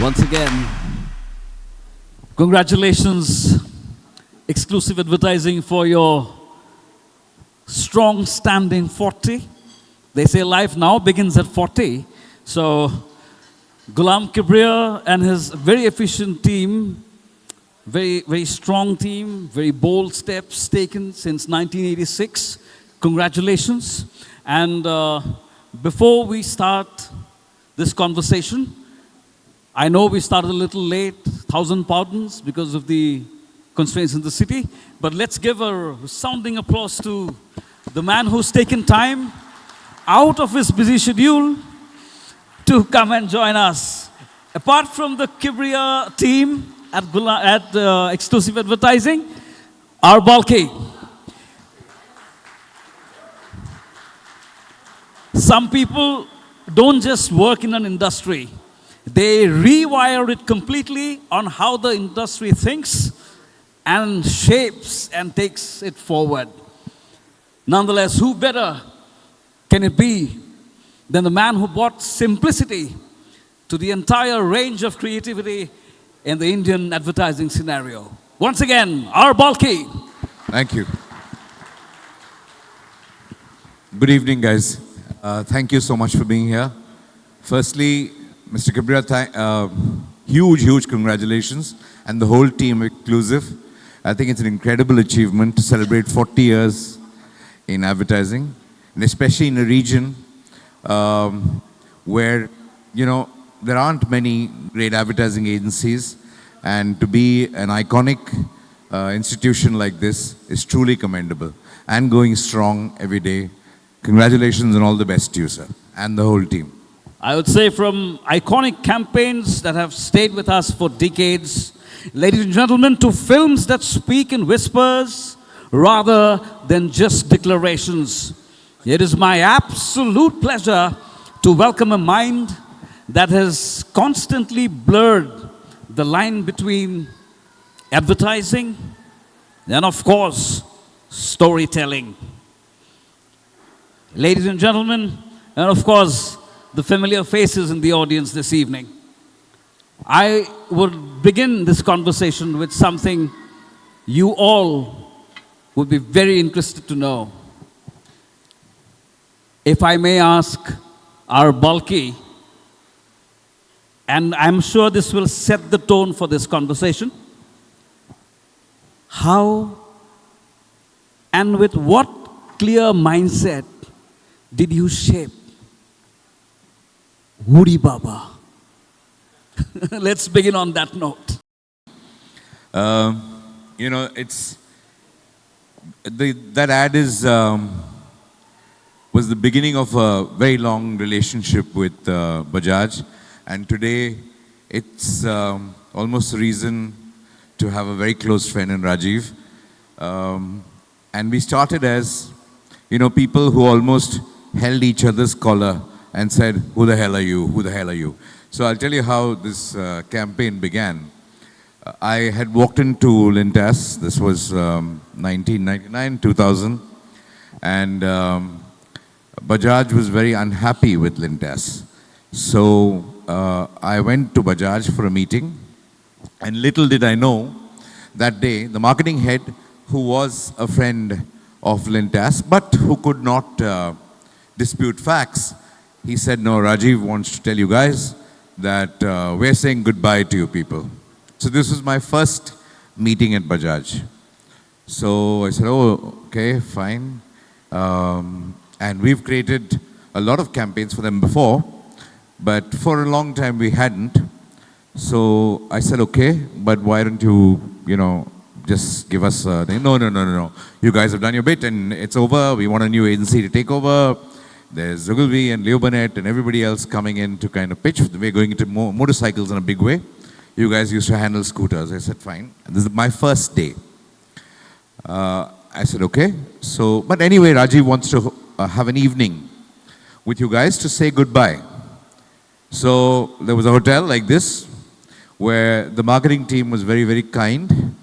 Once again, congratulations, exclusive advertising for your strong standing 40. They say life now begins at 40. So Ghulam Kibriya and his very efficient team, very strong team, very bold steps taken since 1986. Congratulations. And before we start this conversation, I know we started a little late, 1,000 pardons because of the constraints in the city, but let's give a resounding applause to the man who's taken time out of his busy schedule to come and join us. Apart from the Kibriya team at Exclusive Advertising, R Balki. Some people don't just work in an industry. They rewire it completely on how the industry thinks and shapes and takes it forward. Nonetheless, who better can it be than the man who brought simplicity to the entire range of creativity in the Indian advertising scenario? Once again, R Balki. Thank you. Good evening, guys. Thank you so much for being here. Firstly, Mr. Kibriya, huge congratulations, and the whole team Exclusive. I think it's an incredible achievement to celebrate 40 years in advertising, and especially in a region where, there aren't many great advertising agencies, and to be an iconic institution like this is truly commendable and going strong every day. Congratulations and all the best to you, sir, and the whole team. I would say from iconic campaigns that have stayed with us for decades, ladies and gentlemen, to films that speak in whispers rather than just declarations. It is my absolute pleasure to welcome a mind that has constantly blurred the line between advertising and, of course, storytelling. Ladies and gentlemen, and of course, the familiar faces in the audience this evening. I would begin this conversation with something you all would be very interested to know. If I may ask R Balki, and I'm sure this will set the tone for this conversation, how and with what clear mindset did you shape Woody Baba? Let's begin on that note. It's that ad was the beginning of a very long relationship with Bajaj, and today it's almost a reason to have a very close friend in Rajiv. And we started as, people who almost held each other's collar and said, "Who the hell are you? Who the hell are you?" So I'll tell you how this campaign began. I had walked into Lintas, this was 1999, 2000, and Bajaj was very unhappy with Lintas. So I went to Bajaj for a meeting, and little did I know that day, the marketing head, who was a friend of Lintas, but who could not dispute facts, he said, "No, Rajiv wants to tell you guys that we're saying goodbye to you people." So this was my first meeting at Bajaj. So I said, "Oh, okay, fine." And we've created a lot of campaigns for them before, but for a long time we hadn't. So I said, "Okay, but why don't you, just give us a name?" No. You guys have done your bit and it's over. We want a new agency to take over. There's Zugulvi and Leo Burnett and everybody else coming in to kind of pitch. We're going into motorcycles in a big way. You guys used to handle scooters. I said, "Fine." This is my first day. I said, "Okay." So, but anyway, Rajiv wants to have an evening with you guys to say goodbye. So there was a hotel like this where the marketing team was very kind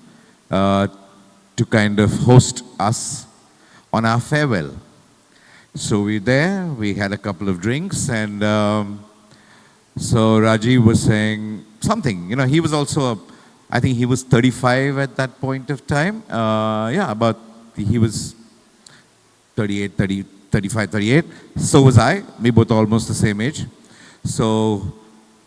to kind of host us on our farewell. So we were there, we had a couple of drinks, and so Rajiv was saying, something. You know, he was also, I think he was 35 at that point of time. He was 38, 30, 35, 38. So was I. We both almost the same age. So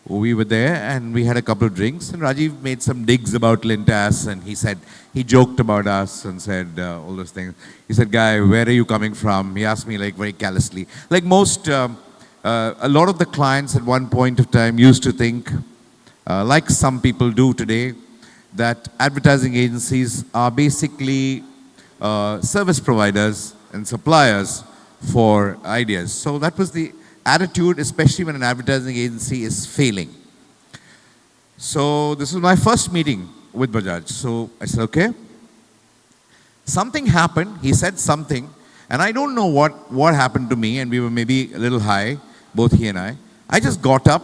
we were there and we had a couple of drinks, and Rajiv made some digs about Lintas, and he joked about us and said all those things. He said, "Guy, where are you coming from?" He asked me like very callously. Like most, a lot of the clients at one point of time used to think, like some people do today, that advertising agencies are basically service providers and suppliers for ideas. So that was the attitude, especially when an advertising agency is failing. So this was my first meeting with Bajaj. So I said, okay. Something happened. He said something, and I don't know what happened to me, and we were maybe a little high, both he and I. I just got up,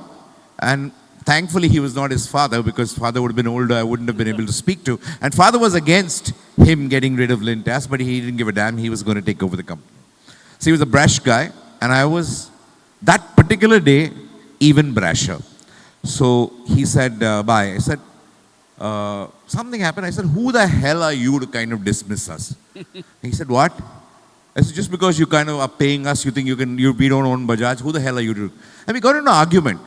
and thankfully he was not his father, because father would have been older, I wouldn't have been able to speak to. And father was against him getting rid of Lintas, but he didn't give a damn. He was going to take over the company. So he was a brash guy, and I was, that particular day, even brasher. So he said, bye. I said, something happened. I said, who the hell are you to kind of dismiss us? He said, what? I said, just because you kind of are paying us, you think we don't own Bajaj, who the hell are you to? And we got into an argument.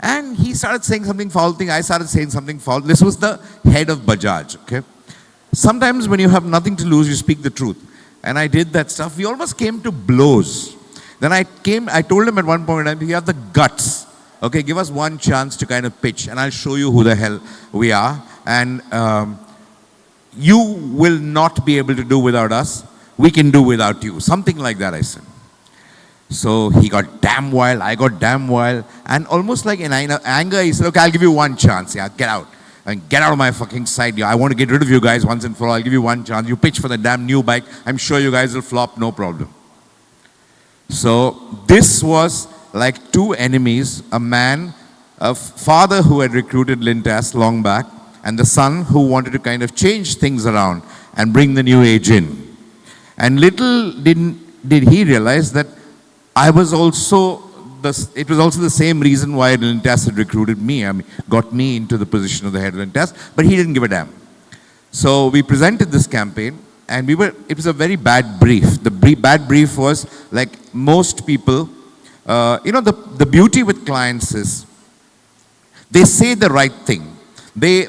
And he started saying something foul thing, I started saying something foul. This was the head of Bajaj, okay? Sometimes when you have nothing to lose, you speak the truth. And I did that stuff. We almost came to blows. Then I told him at one point in time, you have the guts. Okay, give us one chance to kind of pitch, and I'll show you who the hell we are. And you will not be able to do without us. We can do without you. Something like that, I said. So he got damn wild, I got damn wild. And almost like in anger, he said, okay, I'll give you one chance. Yeah, get out. And get out of my fucking sight. Yeah, I want to get rid of you guys once and for all. I'll give you one chance. You pitch for the damn new bike. I'm sure you guys will flop, no problem. So this was like two enemies, a man, a father who had recruited Lintas long back, and the son who wanted to kind of change things around and bring the new age in. And little did he realize that I was also, it was also the same reason why Lintas had recruited me, I mean, got me into the position of the head of Lintas, but he didn't give a damn. So we presented this campaign, and it was a very bad brief. The bad brief was like most people, the beauty with clients is they say the right thing.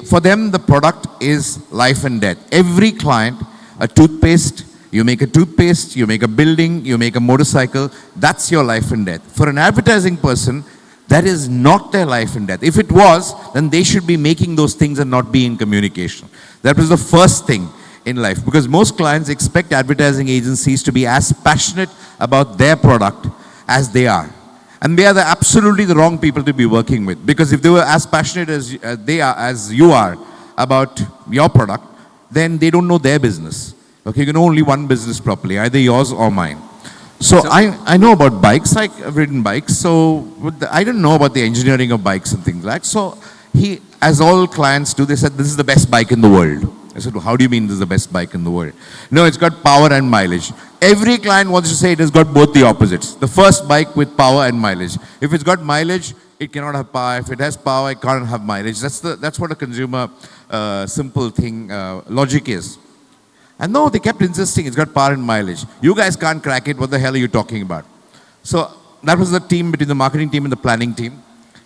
For them, the product is life and death. Every client, a toothpaste, you make a toothpaste, you make a building, you make a motorcycle, that's your life and death. For an advertising person, that is not their life and death. If it was, then they should be making those things and not be in communication. That was the first thing in life, because most clients expect advertising agencies to be as passionate about their product as they are. And they are absolutely the wrong people to be working with, because if they were as passionate as you are about your product, then they don't know their business. Okay, you can know only one business properly, either yours or mine. So I know about bikes, I've ridden bikes, so I didn't know about the engineering of bikes and things like that. So he, as all clients do, they said, this is the best bike in the world. I said, well, how do you mean this is the best bike in the world? No, it's got power and mileage. Every client wants to say it has got both the opposites. The first bike with power and mileage. If it's got mileage, it cannot have power. If it has power, it can't have mileage. That's what a consumer simple thing, logic is. And no, they kept insisting it's got power and mileage. You guys can't crack it. What the hell are you talking about? So that was the team between the marketing team and the planning team.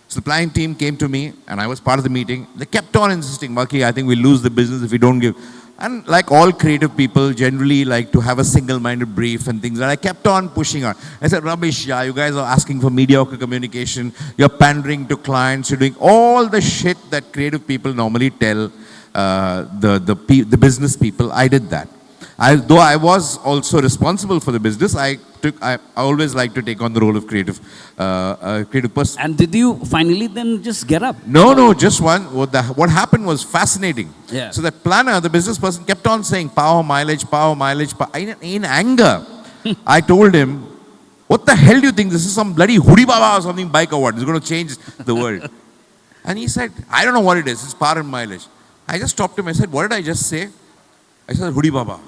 So the planning team came to me, and I was part of the meeting. They kept on insisting, Balki, I think we'll lose the business if we don't give. And like all creative people, generally like to have a single-minded brief and things. And I kept on pushing on. I said, rubbish, yeah, you guys are asking for mediocre communication. You're pandering to clients. You're doing all the shit that creative people normally tell the business people. I did that. Though I was also responsible for the business, I always like to take on the role of creative person. And did you finally then just get up? No, just one. What happened was fascinating. Yeah. So that planner, the business person, kept on saying power, mileage. In anger, I told him, what the hell do you think? This is some bloody hoodie baba or something bike or what? It's going to change the world. And he said, I don't know what it is. It's power and mileage. I just stopped him. I said, what did I just say? I said, hoodie baba.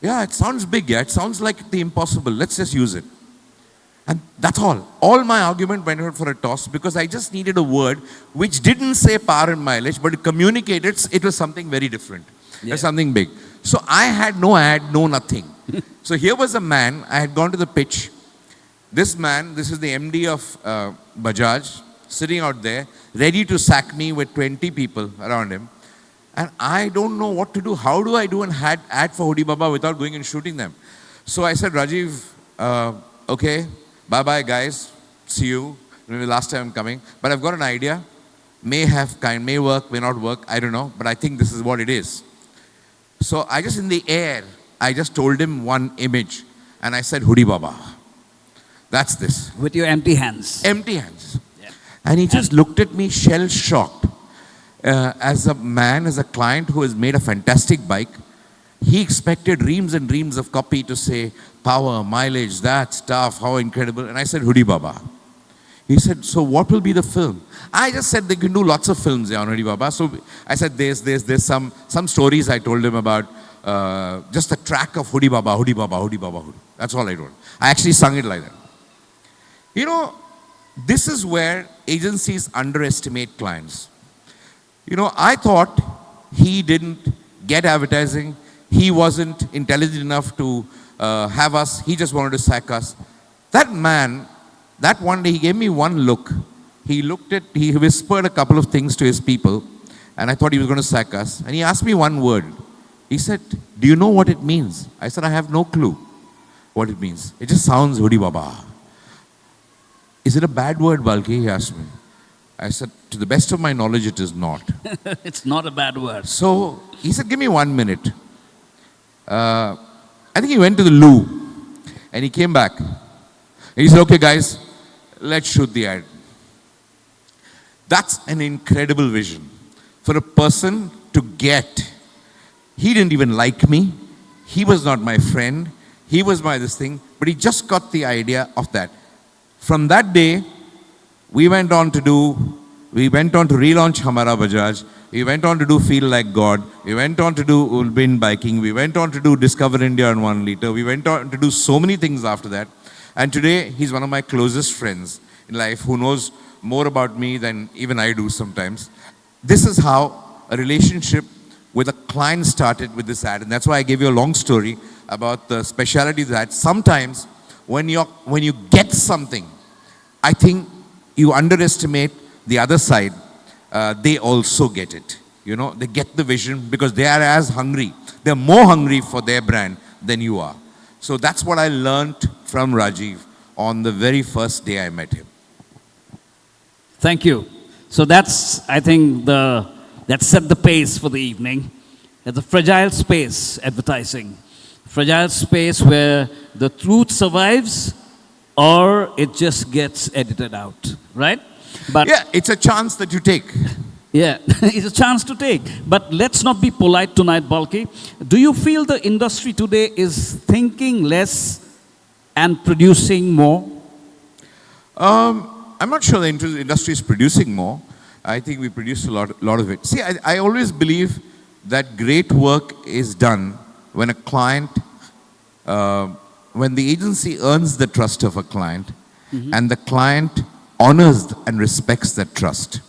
Yeah, it sounds big. Yeah, it sounds like the impossible. Let's just use it. And that's all. All my argument went out for a toss because I just needed a word which didn't say power and mileage, but it communicated it was something very different. Yeah. Something big. So I had no ad, no nothing. So here was a man, I had gone to the pitch. This man, this is the MD of Bajaj, sitting out there, ready to sack me with 20 people around him. And I don't know what to do. How do I do an ad for Hoodie Baba without going and shooting them? So I said, Rajiv, okay, bye-bye guys, see you. Maybe last time I'm coming. But I've got an idea. May work, may not work, I don't know. But I think this is what it is. So I just in the air, I just told him one image. And I said, Hoodie Baba. That's this. With your empty hands. Empty hands. Yeah. And he just looked at me shell-shocked. As a man, as a client who has made a fantastic bike, he expected reams and reams of copy to say, power, mileage, that stuff, how incredible. And I said, Hoodie Baba. He said, so what will be the film? I just said they can do lots of films on Hoodie Baba. So I said, there's some stories I told him about just the track of Hoodie Baba, Hoodie Baba, Hoodie Baba, Hoodie. That's all I told. I actually sung it like that. You know, this is where agencies underestimate clients. You know, I thought he didn't get advertising. He wasn't intelligent enough to have us. He just wanted to sack us. That man, that one day he gave me one look. He whispered a couple of things to his people, and I thought he was going to sack us. And he asked me one word. He said, do you know what it means? I said, I have no clue what it means. It just sounds Hoodie Baba. Is it a bad word, Balki? He asked me. I said, to the best of my knowledge, it is not. It's not a bad word. So he said, give me 1 minute. I think he went to the loo and he came back. And he said, okay guys, let's shoot the ad. That's an incredible vision. For a person to get, he didn't even like me. He was not my friend. He was my this thing, but he just got the idea of that. From that day, we went on to relaunch Hamara Bajaj. We went on to do Feel Like God. We went on to do Ulbin Biking. We went on to do Discover India on 1 liter. We went on to do so many things after that. And today, he's one of my closest friends in life who knows more about me than even I do sometimes. This is how a relationship with a client started with this ad. And that's why I gave you a long story about the speciality of that. Sometimes, when you get something, I think you underestimate the other side. They also get it. You know, they get the vision because they are as hungry. They're more hungry for their brand than you are. So that's what I learned from Rajiv on the very first day I met him. Thank you. So that's, I think, that set the pace for the evening. It's a fragile space, advertising. Fragile space where the truth survives or it just gets edited out, right? But yeah, it's a chance that you take. yeah, it's a chance to take. But let's not be polite tonight, Balki. Do you feel the industry today is thinking less and producing more? I'm not sure the industry is producing more. I think we produce a lot of it. See, I always believe that great work is done when a client, when the agency earns the trust of a client, and the client honors and respects that trust.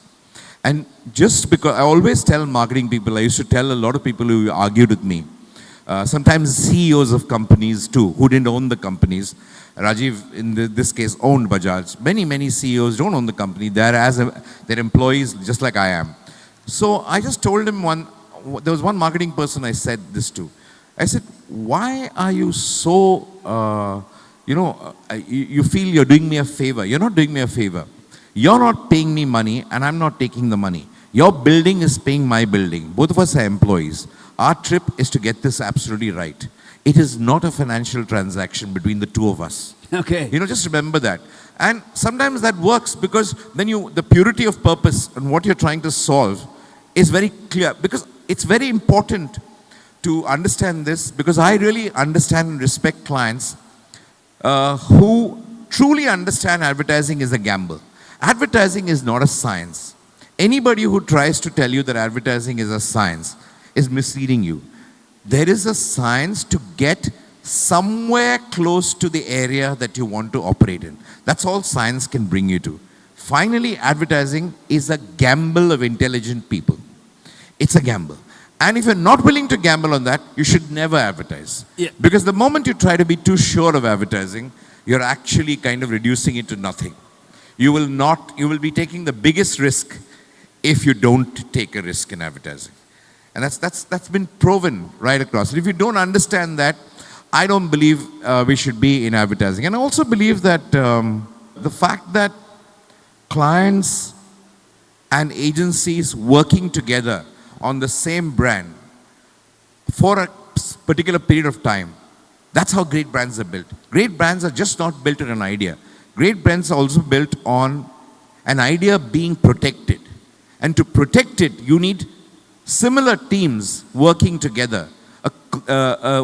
And just because, I always tell marketing people, I used to tell a lot of people who argued with me, sometimes CEOs of companies too, who didn't own the companies. Rajiv, in this case, owned Bajaj. Many CEOs don't own the company. They're employees just like I am. So I just told him there was one marketing person I said this to. I said, why are you so, you feel you're doing me a favor. You're not doing me a favor. You're not paying me money and I'm not taking the money. Your building is paying my building. Both of us are employees. Our trip is to get this absolutely right. It is not a financial transaction between the two of us. Okay. You know, just remember that. And sometimes that works because then the purity of purpose and what you're trying to solve is very clear. Because it's very important to understand this, because I really understand and respect clients who truly understand advertising is a gamble. Advertising is not a science. Anybody who tries to tell you that advertising is a science is misleading you. There is a science to get somewhere close to the area that you want to operate in. That's all science can bring you to. Finally, advertising is a gamble of intelligent people. It's a gamble. And if you're not willing to gamble on that, you should never advertise. Yeah. Because the moment you try to be too sure of advertising, you're actually kind of reducing it to nothing. You will be taking the biggest risk if you don't take a risk in advertising. And that's been proven right across. And if you don't understand that, I don't believe we should be in advertising. And I also believe that the fact that clients and agencies working together on the same brand for a particular period of time, that's how great brands are built. Great brands are just not built on an idea. Great brands are also built on an idea being protected. And to protect it, you need similar teams working together. A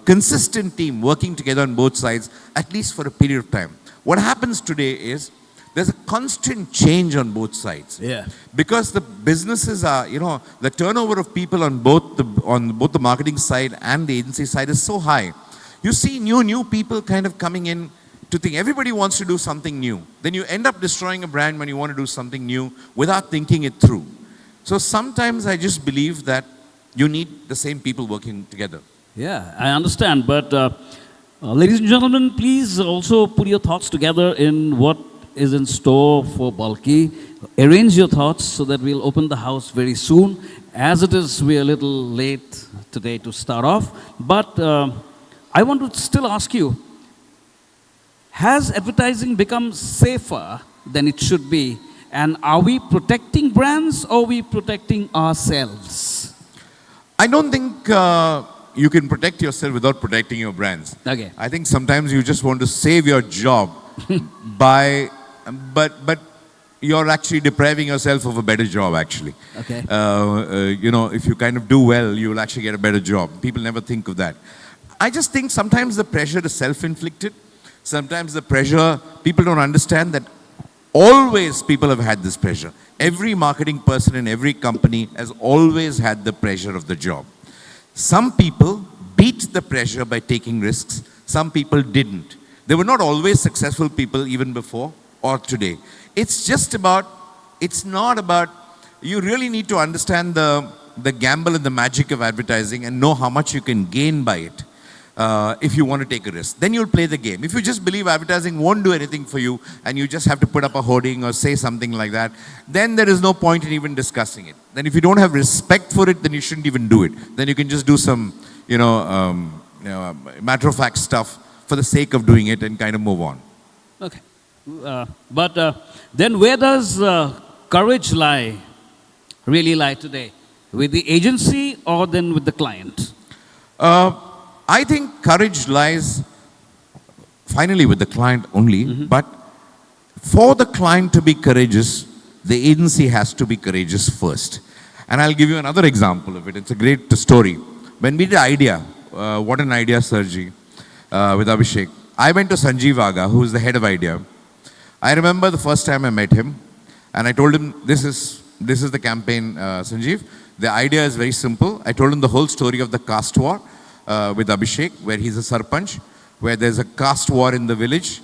consistent team working together on both sides, at least for a period of time. What happens today is there's a constant change on both sides. Yeah. Because the businesses are, the turnover of people on both the marketing side and the agency side is so high. You see new people kind of coming in to think everybody wants to do something new. Then you end up destroying a brand when you want to do something new without thinking it through. So sometimes I just believe that you need the same people working together. Yeah, I understand. But ladies and gentlemen, please also put your thoughts together in what is in store for Balki. Arrange your thoughts so that we'll open the house very soon. As it is, we're a little late today to start off. But I want to still ask you, has advertising become safer than it should be? And are we protecting brands or are we protecting ourselves? I don't think you can protect yourself without protecting your brands. Okay. I think sometimes you just want to save your job but you're actually depriving yourself of a better job actually. Okay. If you kind of do well, you'll actually get a better job. People never think of that. I just think sometimes the pressure is self-inflicted. Sometimes the pressure, people don't understand that always people have had this pressure. Every marketing person in every company has always had the pressure of the job. Some people beat the pressure by taking risks. Some people didn't. They were not always successful people even before or today. It's not about, you really need to understand the gamble and the magic of advertising and know how much you can gain by it. If you want to take a risk, then you'll play the game. If you just believe advertising won't do anything for you and you just have to put up a hoarding or say something like that, then there is no point in even discussing it. Then if you don't have respect for it, then you shouldn't even do it. Then you can just do some, matter of fact stuff for the sake of doing it and kind of move on. Okay. But then where does courage really lie today? With the agency or then with the client? I think courage lies finally with the client only, but for the client to be courageous, the agency has to be courageous first. And I'll give you another example of it. It's a great story. When we did Idea, what an idea, Sergi, with Abhishek, I went to Sanjeev Aga, who's the head of Idea. I remember the first time I met him, and I told him, this is the campaign, Sanjeev. The idea is very simple. I told him the whole story of the caste war with Abhishek, where he's a sarpanch, where there's a caste war in the village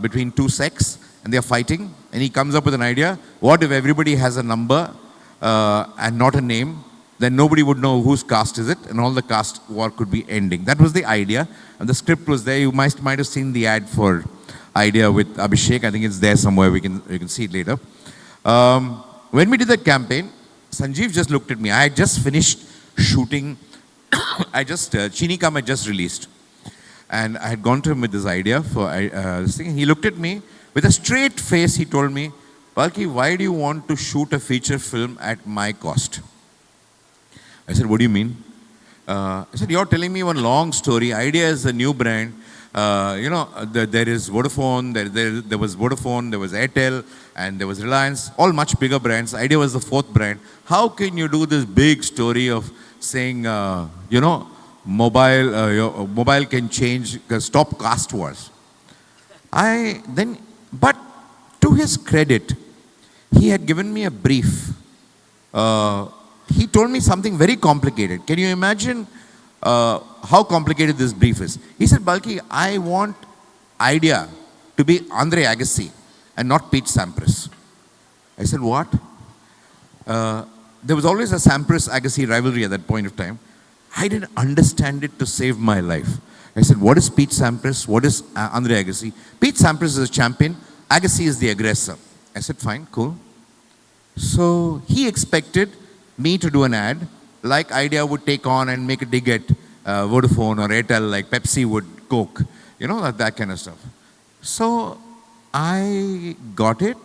between two sects, and they're fighting. And he comes up with an idea. What if everybody has a number and not a name? Then nobody would know whose caste is it, and all the caste war could be ending. That was the idea. And the script was there. You might have seen the ad for Idea with Abhishek. I think it's there somewhere. We can see it later. When we did that campaign, Sanjeev just looked at me. I had just finished shooting. Chinikam had just released. And I had gone to him with this idea for this thing. He looked at me with a straight face. He told me, Balki, why do you want to shoot a feature film at my cost? I said, what do you mean? I said, you're telling me one long story. Idea is a new brand. There is Vodafone, there was Vodafone, there was Airtel, and there was Reliance, all much bigger brands. Idea was the fourth brand. How can you do this big story of saying, mobile can change, stop caste wars? But to his credit, he had given me a brief. He told me something very complicated. Can you imagine how complicated this brief is. He said, Balki, I want idea to be Andre Agassi and not Pete Sampras. I said, what? There was always a Sampras-Agassi rivalry at that point of time. I didn't understand it to save my life. I said, what is Pete Sampras? What is Andre Agassi? Pete Sampras is a champion. Agassi is the aggressor. I said, fine, cool. So he expected me to do an ad like Idea would take on and make a dig at Vodafone or Airtel like Pepsi would Coke. You know, that kind of stuff. So I got it.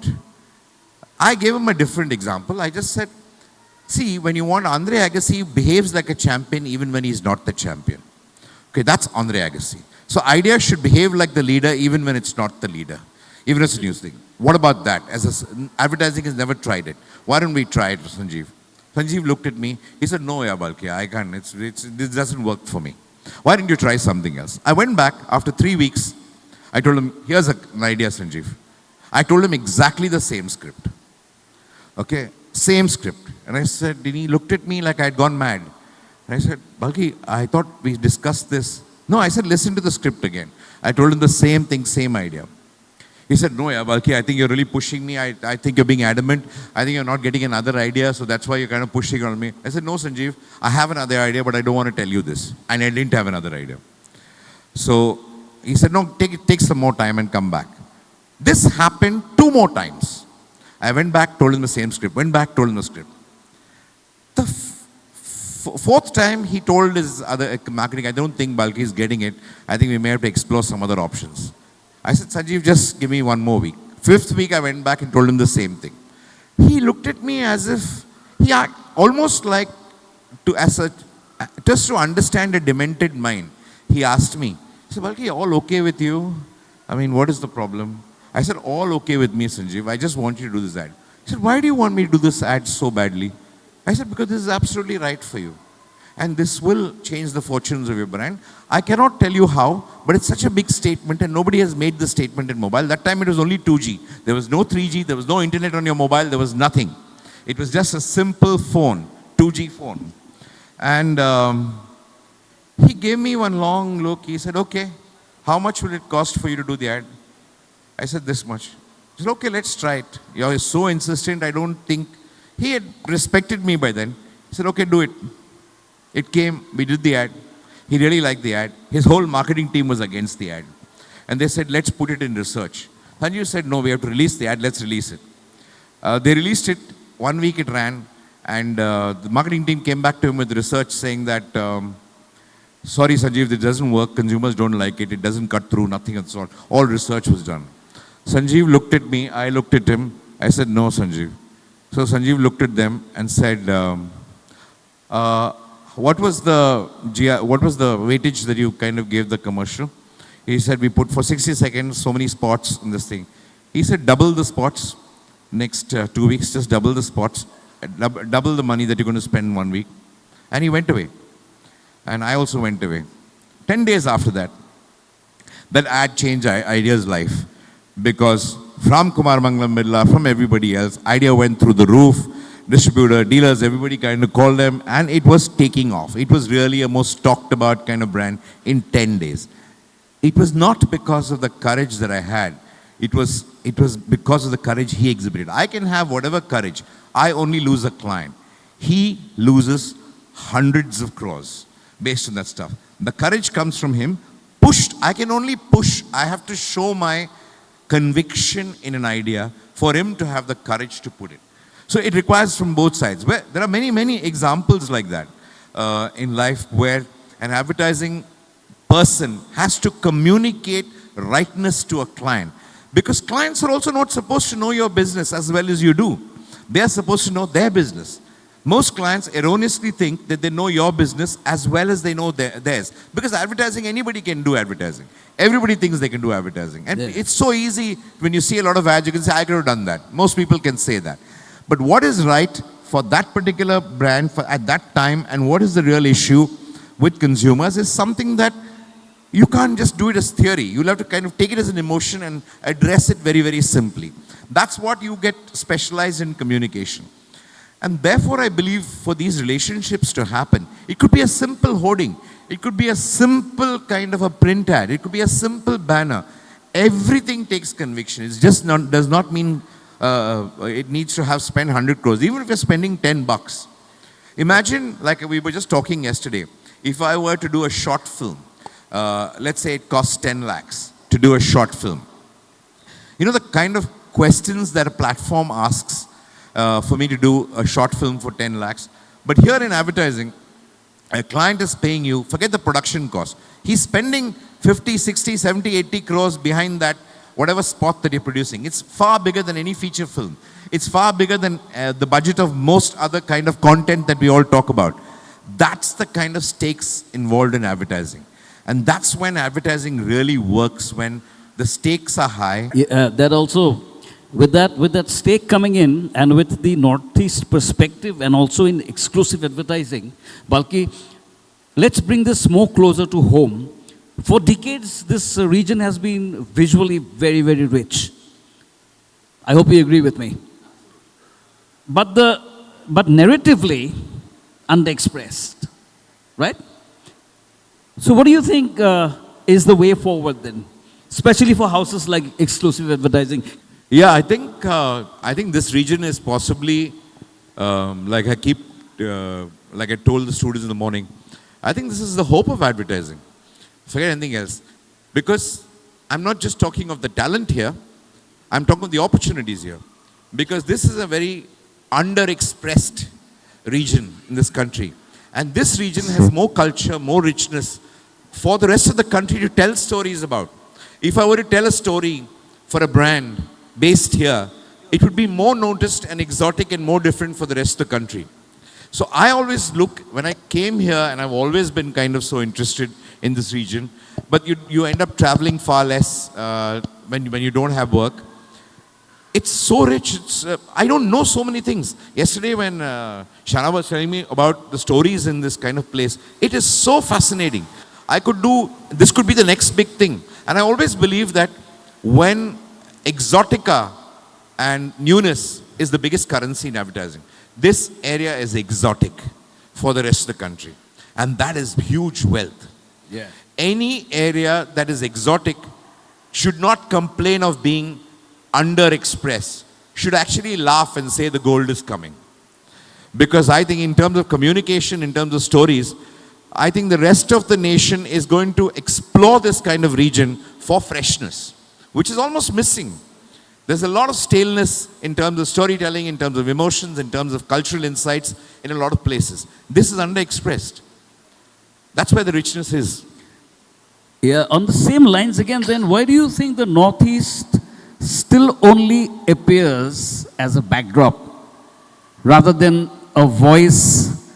I gave him a different example. I just said, see, when you want Andre Agassi, he behaves like a champion even when he's not the champion. Okay, that's Andre Agassi. So Idea should behave like the leader even when it's not the leader. Even as a news thing. What about that? Advertising has never tried it. Why don't we try it, Sanjeev? Sanjeev looked at me. He said, no, R Balki, I can't. This doesn't work for me. Why didn't you try something else? I went back after 3 weeks. I told him, here's an idea, Sanjeev. I told him exactly the same script. Okay, same script. And I said, and he looked at me like I had gone mad. And I said, Balki, I thought we discussed this. No, I said, listen to the script again. I told him the same thing, same idea. He said, no, R Balki, I think you're really pushing me. I think you're being adamant. I think you're not getting another idea, so that's why you're kind of pushing on me. I said, no, Sanjeev, I have another idea, but I don't want to tell you this. And I didn't have another idea. So he said, no, take some more time and come back. This happened 2 more times. I went back, told him the same script. Went back, told him the script. The 4th time, he told his other marketing, I don't think Balki is getting it. I think we may have to explore some other options. I said, Sanjeev, just give me 1 more week. 5th week, I went back and told him the same thing. He looked at me as if, almost like, just to understand a demented mind. He asked me, he said, Balki, all okay with you? I mean, what is the problem? I said, all okay with me, Sanjeev. I just want you to do this ad. He said, why do you want me to do this ad so badly? I said, because this is absolutely right for you. And this will change the fortunes of your brand. I cannot tell you how, but it's such a big statement and nobody has made the statement in mobile. That time it was only 2G. There was no 3G, there was no internet on your mobile, there was nothing. It was just a simple phone, 2G phone. And he gave me one long look. He said, okay, how much will it cost for you to do the ad? I said, this much. He said, okay, let's try it. You're so insistent, I don't think. He had respected me by then. He said, okay, do it. It came, we did the ad. He really liked the ad. His whole marketing team was against the ad. And they said, let's put it in research. Sanjeev said, no, we have to release the ad, let's release it. They released it, 1 week it ran, and the marketing team came back to him with research saying that, sorry Sanjeev, this doesn't work, consumers don't like it, it doesn't cut through, nothing of the sort. All research was done. Sanjeev looked at me, I looked at him, I said, no Sanjeev. So Sanjeev looked at them and said, what was the weightage that you kind of gave the commercial? He said, we put for 60 seconds so many spots in this thing. He said, double the spots next 2 weeks, just double the spots, double the money that you're going to spend in 1 week. And he went away. And I also went away. 10 days after that, that ad changed Idea's life. Because from Kumar Mangalam Birla, from everybody else, Idea went through the roof. Distributor, dealers, everybody kind of called them, and it was taking off. It was really a most talked about kind of brand in 10 days. It was not because of the courage that I had. It was because of the courage he exhibited. I can have whatever courage. I only lose a client. He loses hundreds of crores based on that stuff. The courage comes from him. Pushed, I can only push. I have to show my conviction in an idea for him to have the courage to put it. So it requires from both sides. There are many, many examples like that in life where an advertising person has to communicate rightness to a client. Because clients are also not supposed to know your business as well as you do. They are supposed to know their business. Most clients erroneously think that they know your business as well as they know theirs. Because advertising, anybody can do advertising. Everybody thinks they can do advertising. And it's so easy when you see a lot of ads, you can say, I could have done that. Most people can say that. But what is right for that particular brand at that time and what is the real issue with consumers is something that you can't just do it as theory. You'll have to kind of take it as an emotion and address it very, very simply. That's what you get specialized in communication. And therefore, I believe for these relationships to happen, it could be a simple hoarding. It could be a simple kind of a print ad. It could be a simple banner. Everything takes conviction. It just does not mean it needs to have spent 100 crores. Even if you're spending 10 bucks. Imagine, like we were just talking yesterday, if I were to do a short film, let's say it costs 10 lakhs to do a short film. You know the kind of questions that a platform asks for me to do a short film for 10 lakhs. But here in advertising, a client is paying you, forget the production cost. He's spending 50, 60, 70, 80 crores behind that, whatever spot that you're producing. It's far bigger than any feature film. It's far bigger than the budget of most other kind of content that we all talk about. That's the kind of stakes involved in advertising. And that's when advertising really works, when the stakes are high. Yeah, that also, with that stake coming in and with the Northeast perspective and also in exclusive advertising, Balki, let's bring this more closer to home. For decades, this region has been visually very, very rich. I hope you agree with me. But narratively, underexpressed, right? So what do you think is the way forward then? Especially for houses like exclusive advertising. Yeah, I think this region is possibly, like I told the students in the morning, I think this is the hope of advertising. Forget anything else. Because I'm not just talking of the talent here, I'm talking of the opportunities here. Because this is a very underexpressed region in this country. And this region has more culture, more richness for the rest of the country to tell stories about. If I were to tell a story for a brand based here, it would be more noticed and exotic and more different for the rest of the country. So I always look, when I came here, and I've always been kind of so interested in this region, but you end up traveling far less when you don't have work. It's so rich. I don't know so many things. Yesterday when Shana was telling me about the stories in this kind of place, it is so fascinating. This could be the next big thing. And I always believe that when exotica and newness is the biggest currency in advertising, this area is exotic for the rest of the country. And that is huge wealth. Yeah. Any area that is exotic should not complain of being underexpressed, should actually laugh and say the gold is coming. Because I think in terms of communication, in terms of stories, I think the rest of the nation is going to explore this kind of region for freshness, which is almost missing. There's a lot of staleness in terms of storytelling, in terms of emotions, in terms of cultural insights in a lot of places. This is underexpressed. That's where the richness is. Yeah, on the same lines again, then why do you think the Northeast still only appears as a backdrop rather than a voice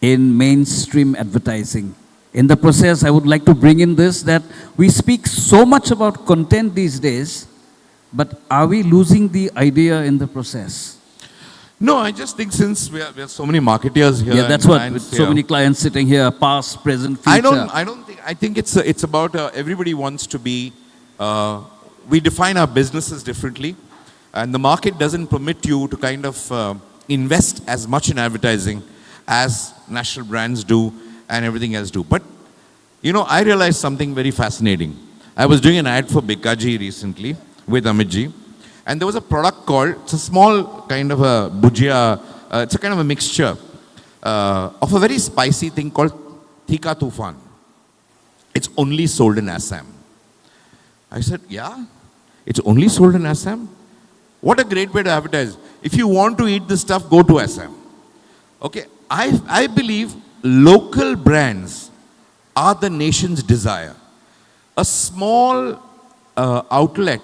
in mainstream advertising? In the process, I would like to bring in this, that we speak so much about content these days, but are we losing the idea in the process? No, I just think since we have so many marketeers here. Yeah, that's what, with so many clients sitting here, past, present, future. I think it's about everybody wants to be, we define our businesses differently, and the market doesn't permit you to kind of invest as much in advertising as national brands do and everything else do. But, you know, I realized something very fascinating. I was doing an ad for Bikaji recently with Amitji, and there was a product called, it's a small kind of a bhujia, it's a kind of a mixture of a very spicy thing called Tikka Tufan. It's only sold in Assam. I said, yeah, it's only sold in Assam? What a great way to advertise. If you want to eat this stuff, go to Assam. Okay, I believe local brands are the nation's desire. A small outlet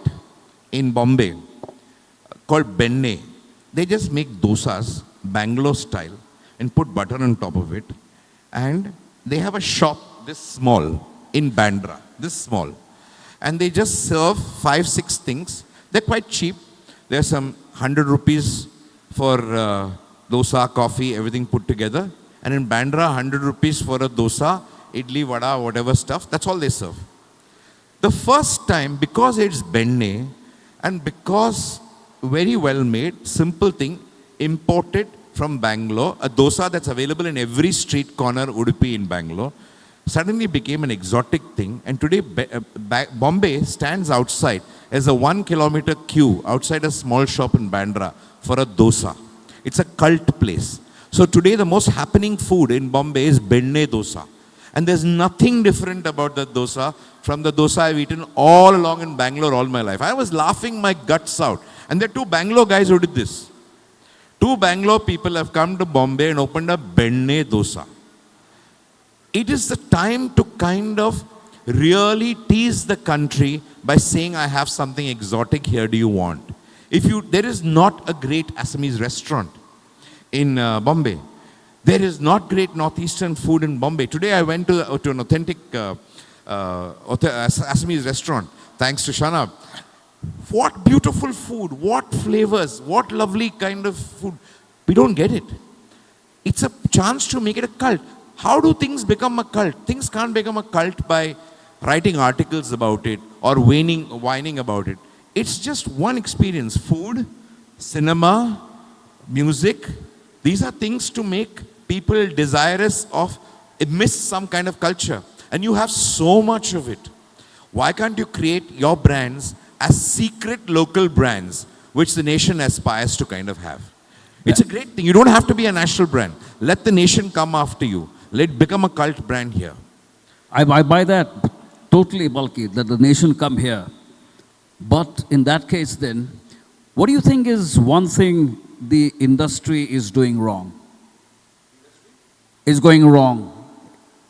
in Bombay called Benne, they just make dosas, Bangalore style, and put butter on top of it. And they have a shop this small in Bandra, this small. And they just serve 5-6 things. They're quite cheap. There's some 100 rupees for dosa, coffee, everything put together. And in Bandra, 100 rupees for a dosa, idli, vada, whatever stuff. That's all they serve. The first time, because it's Benne, and because very well made, simple thing, imported from Bangalore, a dosa that's available in every street corner, Udupi in Bangalore. suddenly became an exotic thing. And today, Bombay stands outside as a 1 kilometer queue outside a small shop in Bandra for a dosa. It's a cult place. So today, the most happening food in Bombay is benne dosa. And there's nothing different about that dosa from the dosa I've eaten all along in Bangalore all my life. I was laughing my guts out. And there are two Bangalore guys who did this. Two Bangalore people have come to Bombay and opened a benne dosa. It is the time to kind of really tease the country by saying, I have something exotic here, do you want? There is not a great Assamese restaurant in Bombay. There is not great northeastern food in Bombay. Today I went to an authentic Assamese restaurant, thanks to Shanab. What beautiful food, what flavors, what lovely kind of food. We don't get it. It's a chance to make it a cult. How do things become a cult? Things can't become a cult by writing articles about it or whining about it. It's just one experience. Food, cinema, music, these are things to make people desirous of amidst some kind of culture. And you have so much of it. Why can't you create your brands as secret local brands, which the nation aspires to kind of have? It's a great thing. You don't have to be a national brand. Let the nation come after you. Let it become a cult brand here. I buy that totally, Balki, that the nation come here. But in that case then, what do you think is one thing the industry is doing wrong? Is going wrong?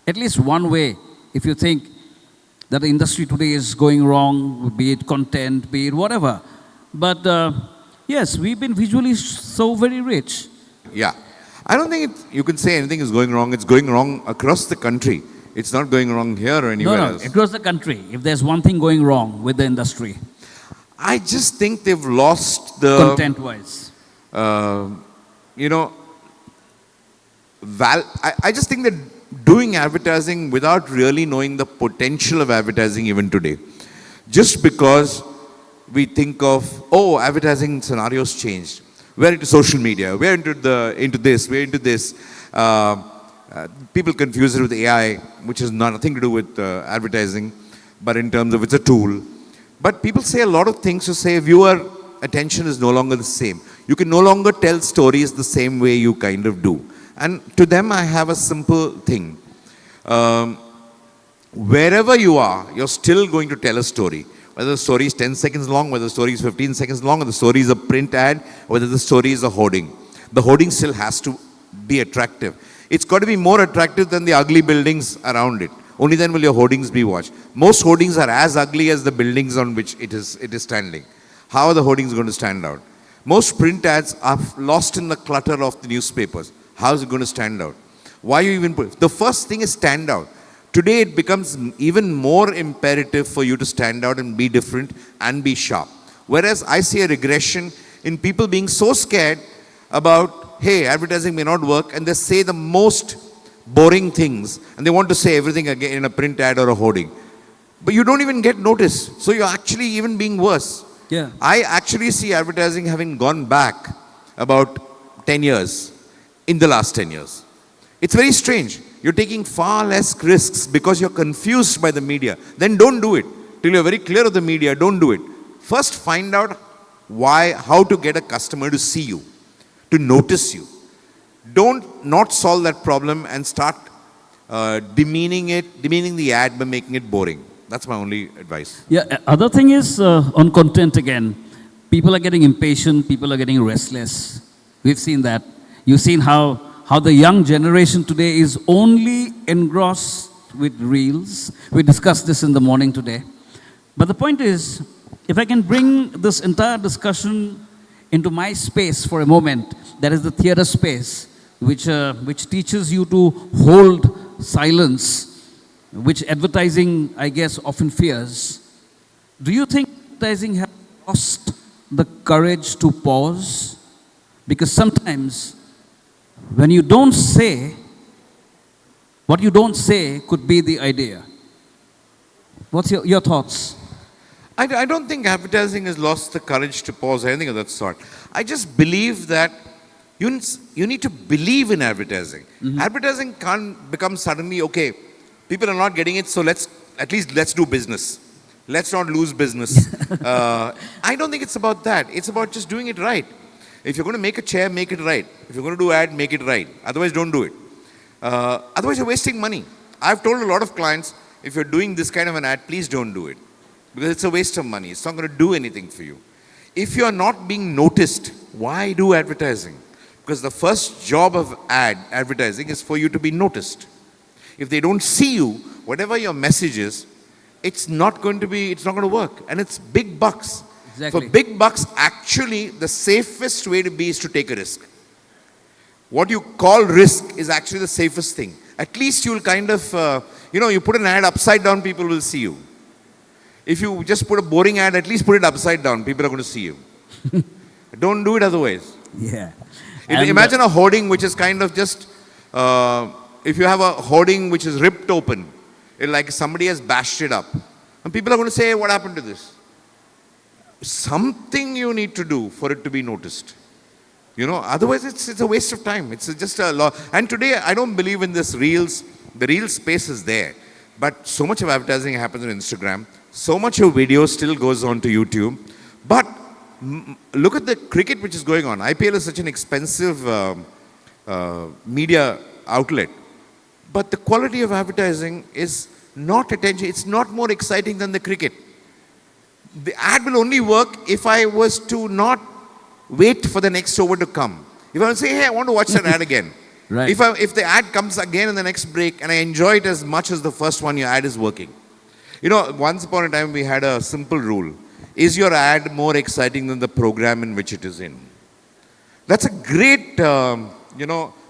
At least one way, if you think that the industry today is going wrong, be it content, be it whatever. But yes, we've been visually so very rich. Yeah. I don't think you can say anything is going wrong. It's going wrong across the country. It's not going wrong here or anywhere else. Across the country. If there's one thing going wrong with the industry. I just think they've lost the... Content-wise. You know, I just think that doing advertising without really knowing the potential of advertising even today. Just because we think of, oh, advertising scenarios changed. We're into social media. We're into this. We're into this. People confuse it with AI, which has nothing to do with advertising, but in terms of it's a tool. But people say a lot of things to say viewer attention is no longer the same. You can no longer tell stories the same way you kind of do. And to them, I have a simple thing. Wherever you are, you're still going to tell a story. Whether the story is 10 seconds long, whether the story is 15 seconds long, or the story is a print ad, whether the story is a hoarding. The hoarding still has to be attractive. It's got to be more attractive than the ugly buildings around it. Only then will your hoardings be watched. Most hoardings are as ugly as the buildings on which it is standing. How are the hoardings going to stand out? Most print ads are lost in the clutter of the newspapers. How is it going to stand out? Why you even put it? The first thing is stand out. Today it becomes even more imperative for you to stand out and be different and be sharp. Whereas I see a regression in people being so scared about, hey, advertising may not work, and they say the most boring things, and they want to say everything again in a print ad or a hoarding. But you don't even get noticed. So you're actually even being worse. Yeah. I actually see advertising having gone back about 10 years in the last 10 years. It's very strange. You're taking far less risks because you're confused by the media. Then don't do it. Till you're very clear of the media, don't do it. First find out how to get a customer to see you, to notice you. Don't not solve that problem and start demeaning the ad by making it boring. That's my only advice. Yeah, other thing is on content again. People are getting impatient, people are getting restless. We've seen that. You've seen how the young generation today is only engrossed with reels. We discussed this in the morning today. But the point is, if I can bring this entire discussion into my space for a moment, that is the theater space, which teaches you to hold silence, which advertising, I guess, often fears. Do you think advertising has lost the courage to pause? Because sometimes when you don't say, what you don't say could be the idea. What's your thoughts? I don't think advertising has lost the courage to pause or anything of that sort. I just believe that you need to believe in advertising. Mm-hmm. Advertising can't become suddenly, okay, People are not getting it, so let's do business. Let's not lose business. I don't think it's about that. It's about just doing it right. If you're going to make a chair, make it right. If you're going to do ad, make it right. Otherwise, don't do it. Otherwise, you're wasting money. I've told a lot of clients, if you're doing this kind of an ad, please don't do it. Because it's a waste of money. It's not going to do anything for you. If you're not being noticed, why do advertising? Because the first job of advertising is for you to be noticed. If they don't see you, whatever your message is, it's not going to work. And it's big bucks. Exactly. For big bucks, actually, the safest way to be is to take a risk. What you call risk is actually the safest thing. At least you'll kind of, you put an ad upside down, people will see you. If you just put a boring ad, at least put it upside down, people are going to see you. Don't do it otherwise. Yeah. Imagine a hoarding which is kind of just, if you have a hoarding which is ripped open, like somebody has bashed it up. And people are going to say, what happened to this? Something you need to do for it to be noticed. Otherwise it's a waste of time. It's just a law. And today I don't believe in this reels. The reel space is there. But so much of advertising happens on Instagram. So much of video still goes on to YouTube. But look at the cricket which is going on. IPL is such an expensive media outlet. But the quality of advertising is not attention. It's not more exciting than the cricket. The ad will only work if I was to not wait for the next over to come. If I say, hey, I want to watch that ad again. Right. If the ad comes again in the next break and I enjoy it as much as the first one, your ad is working. Once upon a time we had a simple rule. Is your ad more exciting than the program in which it is in? That's a great,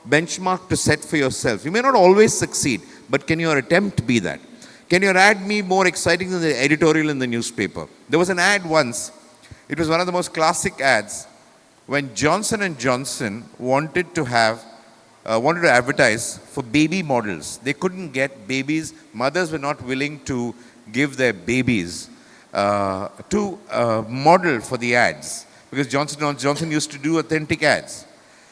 benchmark to set for yourself. You may not always succeed, but can your attempt be that? Can your ad be more exciting than the editorial in the newspaper? There was an ad once. It was one of the most classic ads when Johnson & Johnson wanted to advertise for baby models. They couldn't get babies. Mothers were not willing to give their babies to model for the ads because Johnson & Johnson used to do authentic ads.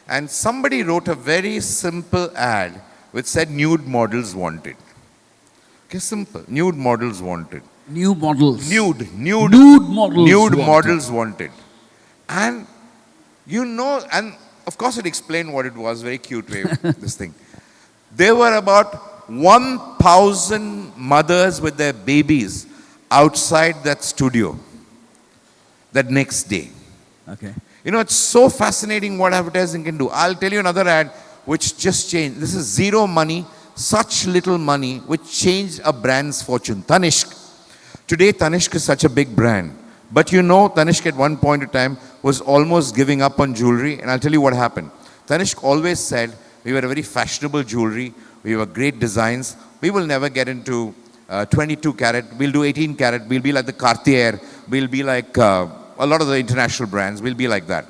And somebody wrote a very simple ad which said nude models wanted. Okay, simple. Nude models wanted. New models. Nude models. Models wanted. And and of course it explained what it was, very cute way, this thing. There were about 1,000 mothers with their babies outside that studio that next day. Okay. It's so fascinating what advertising can do. I'll tell you another ad which just changed. This is zero money, such little money, which changed a brand's fortune. Tanishq. Today, Tanishq is such a big brand. But Tanishq at one point in time was almost giving up on jewelry. And I'll tell you what happened. Tanishq always said, we were a very fashionable jewelry. We were great designs. We will never get into 22 carat. We'll do 18 carat. We'll be like the Cartier. We'll be like a lot of the international brands. We'll be like that.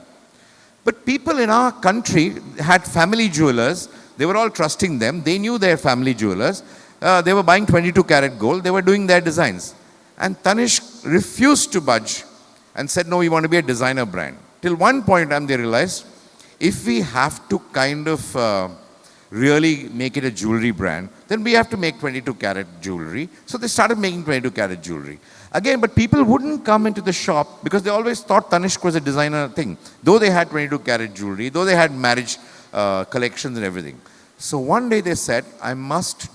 But people in our country had family jewelers. They were all trusting them. They knew their family jewelers. They were buying 22 carat gold. They were doing their designs. And Tanishq refused to budge and said, no, we want to be a designer brand. Till one point in time, they realized, if we have to kind of really make it a jewelry brand, then we have to make 22 carat jewelry. So they started making 22 carat jewelry. Again, but people wouldn't come into the shop because they always thought Tanishq was a designer thing. Though they had 22 carat jewelry, though they had marriage collections and everything. So one day they said, I must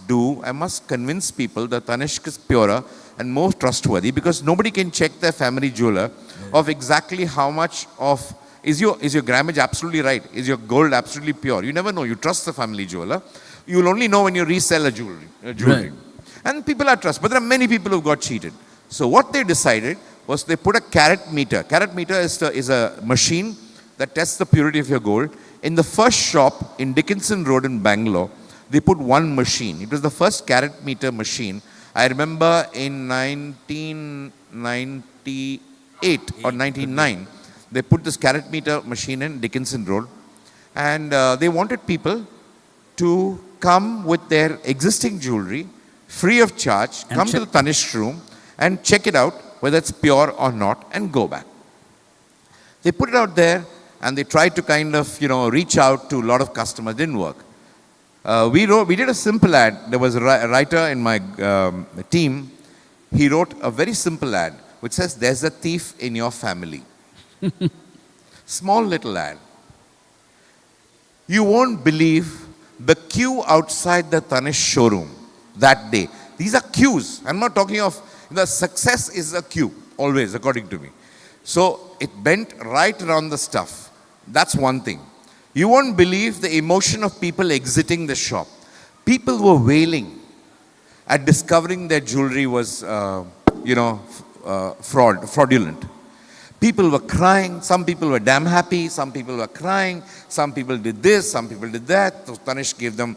convince people that Tanishq is purer and more trustworthy because nobody can check their family jeweler of exactly how much of, is your grammage absolutely right? Is your gold absolutely pure? You never know. You trust the family jeweler. You'll only know when you resell a jewelry. Right. And people are trust. But there are many people who got cheated. So what they decided was they put a carat meter. Carat meter is a machine that tests the purity of your gold. In the first shop in Dickinson Road in Bangalore, they put one machine. It was the first carat meter machine. I remember in 1998 or 99, they put this carat meter machine in Dickinson Road. And they wanted people to come with their existing jewelry, free of charge, come to the Tanishq room and check it out, whether it's pure or not, and go back. They put it out there and they tried to kind of, reach out to a lot of customers. Didn't work. We did a simple ad. There was a writer in my team. He wrote a very simple ad which says, "There's a thief in your family." Small little ad. You won't believe the queue outside the Tanishq showroom that day. These are queues. I'm not talking of, the success is a queue, always, according to me. So it bent right around the stuff. That's one thing. You won't believe the emotion of people exiting the shop. People were wailing at discovering their jewelry was, fraudulent. People were crying. Some people were damn happy. Some people were crying. Some people did this. Some people did that. So Tanishq gave them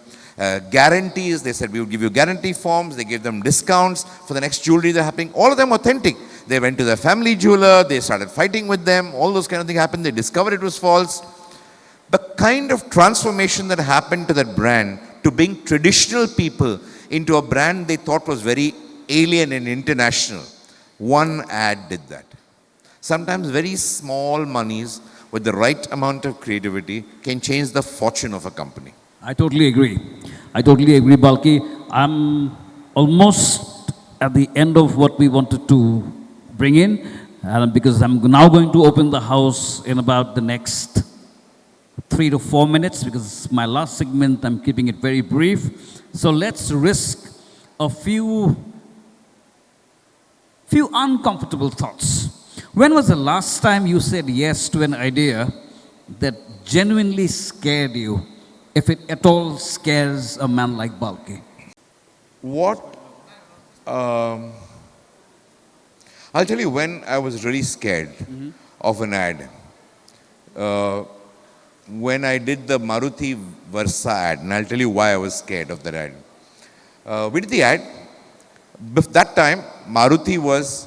guarantees. They said, "We will give you guarantee forms." They gave them discounts for the next jewelry they're happening. All of them authentic. They went to their family jeweler. They started fighting with them. All those kind of things happened. They discovered it was false. The kind of transformation that happened to that brand to bring traditional people into a brand they thought was very alien and international. One ad did that. Sometimes very small monies with the right amount of creativity can change the fortune of a company. I totally agree. I totally agree, Balki. I'm almost at the end of what we wanted to bring in, because I'm now going to open the house in about the next 3 to 4 minutes, because it's my last segment. I'm keeping it very brief. So let's risk a few uncomfortable thoughts. When was the last time you said yes to an idea that genuinely scared you, if it at all scares a man like Balki? What? I'll tell you when I was really scared of an ad. When I did the Maruti Versa ad, and I'll tell you why I was scared of that ad. We did the ad. That time, Maruti was,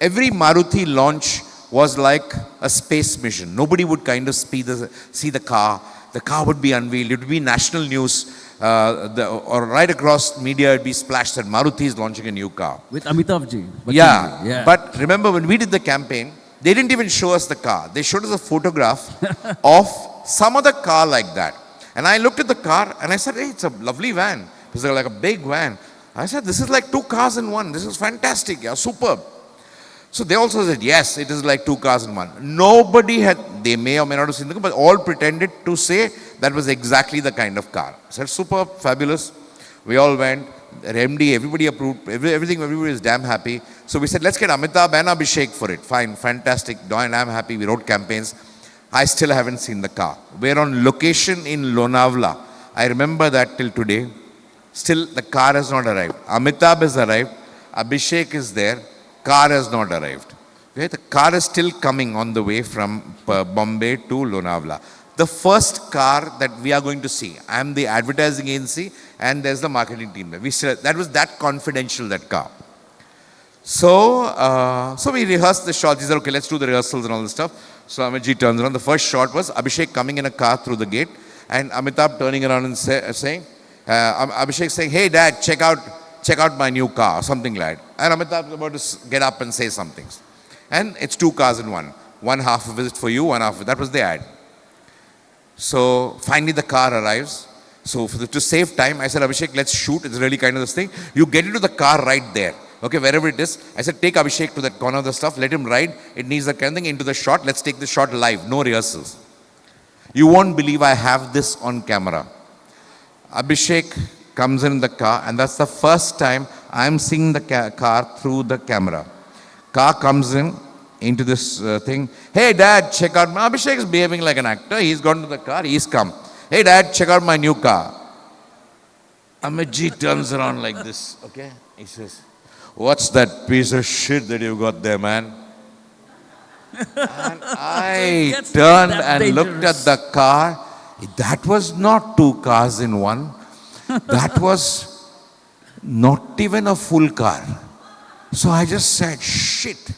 every Maruti launch was like a space mission. Nobody would kind of see the car. The car would be unveiled. It would be national news. Or right across media, it would be splashed that Maruti is launching a new car. With Amitabh ji. Yeah. But remember, when we did the campaign, they didn't even show us the car. They showed us a photograph of some other car like that. And I looked at the car and I said, "Hey, it's a lovely van." It was like a big van. I said, "This is like 2 cars in one. This is fantastic. Yeah, superb." So they also said, "Yes, it is like 2 cars in one." Nobody had, they may or may not have seen the car, but all pretended to say that was exactly the kind of car. I said, "Superb, fabulous." We all went. MD, everybody approved, everybody was damn happy. So we said, "Let's get Amitabh and Abhishek for it." Fine, fantastic. And I'm happy. We wrote campaigns. I still haven't seen the car. We're on location in Lonavala. I remember that till today. Still, the car has not arrived. Amitabh has arrived. Abhishek is there. Car has not arrived. Okay? The car is still coming on the way from Bombay to Lonavala. The first car that we are going to see, I am the advertising agency and there's the marketing team there. That was that confidential, that car. So we rehearsed the shots. He said, "Okay, let's do the rehearsals and all this stuff." So Amitji turns around. The first shot was Abhishek coming in a car through the gate and Amitabh turning around and saying, Abhishek saying, "Hey dad, check out my new car," or something like that. And Amitabh is about to get up and say something. And it's 2 cars in one. One half of it for you, one half of it. That was the ad. So finally the car arrives. So to save time, I said, "Abhishek, let's shoot." It's really kind of this thing. You get into the car right there. Okay, wherever it is. I said, "Take Abhishek to that corner of the stuff. Let him ride. It needs that kind of thing into the shot. Let's take the shot live. No rehearsals." You won't believe I have this on camera. Abhishek comes in the car and that's the first time I'm seeing the car through the camera. Car comes into this thing. "Hey dad, check out my..." Abhishek is behaving like an actor. He's gone to the car. He's come. "Hey dad, check out my new car." Amitji turns around like this. Okay. He says, "What's that piece of shit that you got there, man?" And I turned and looked at the car. That was not 2 cars in one. That was not even a full car. So I just said, "Shit.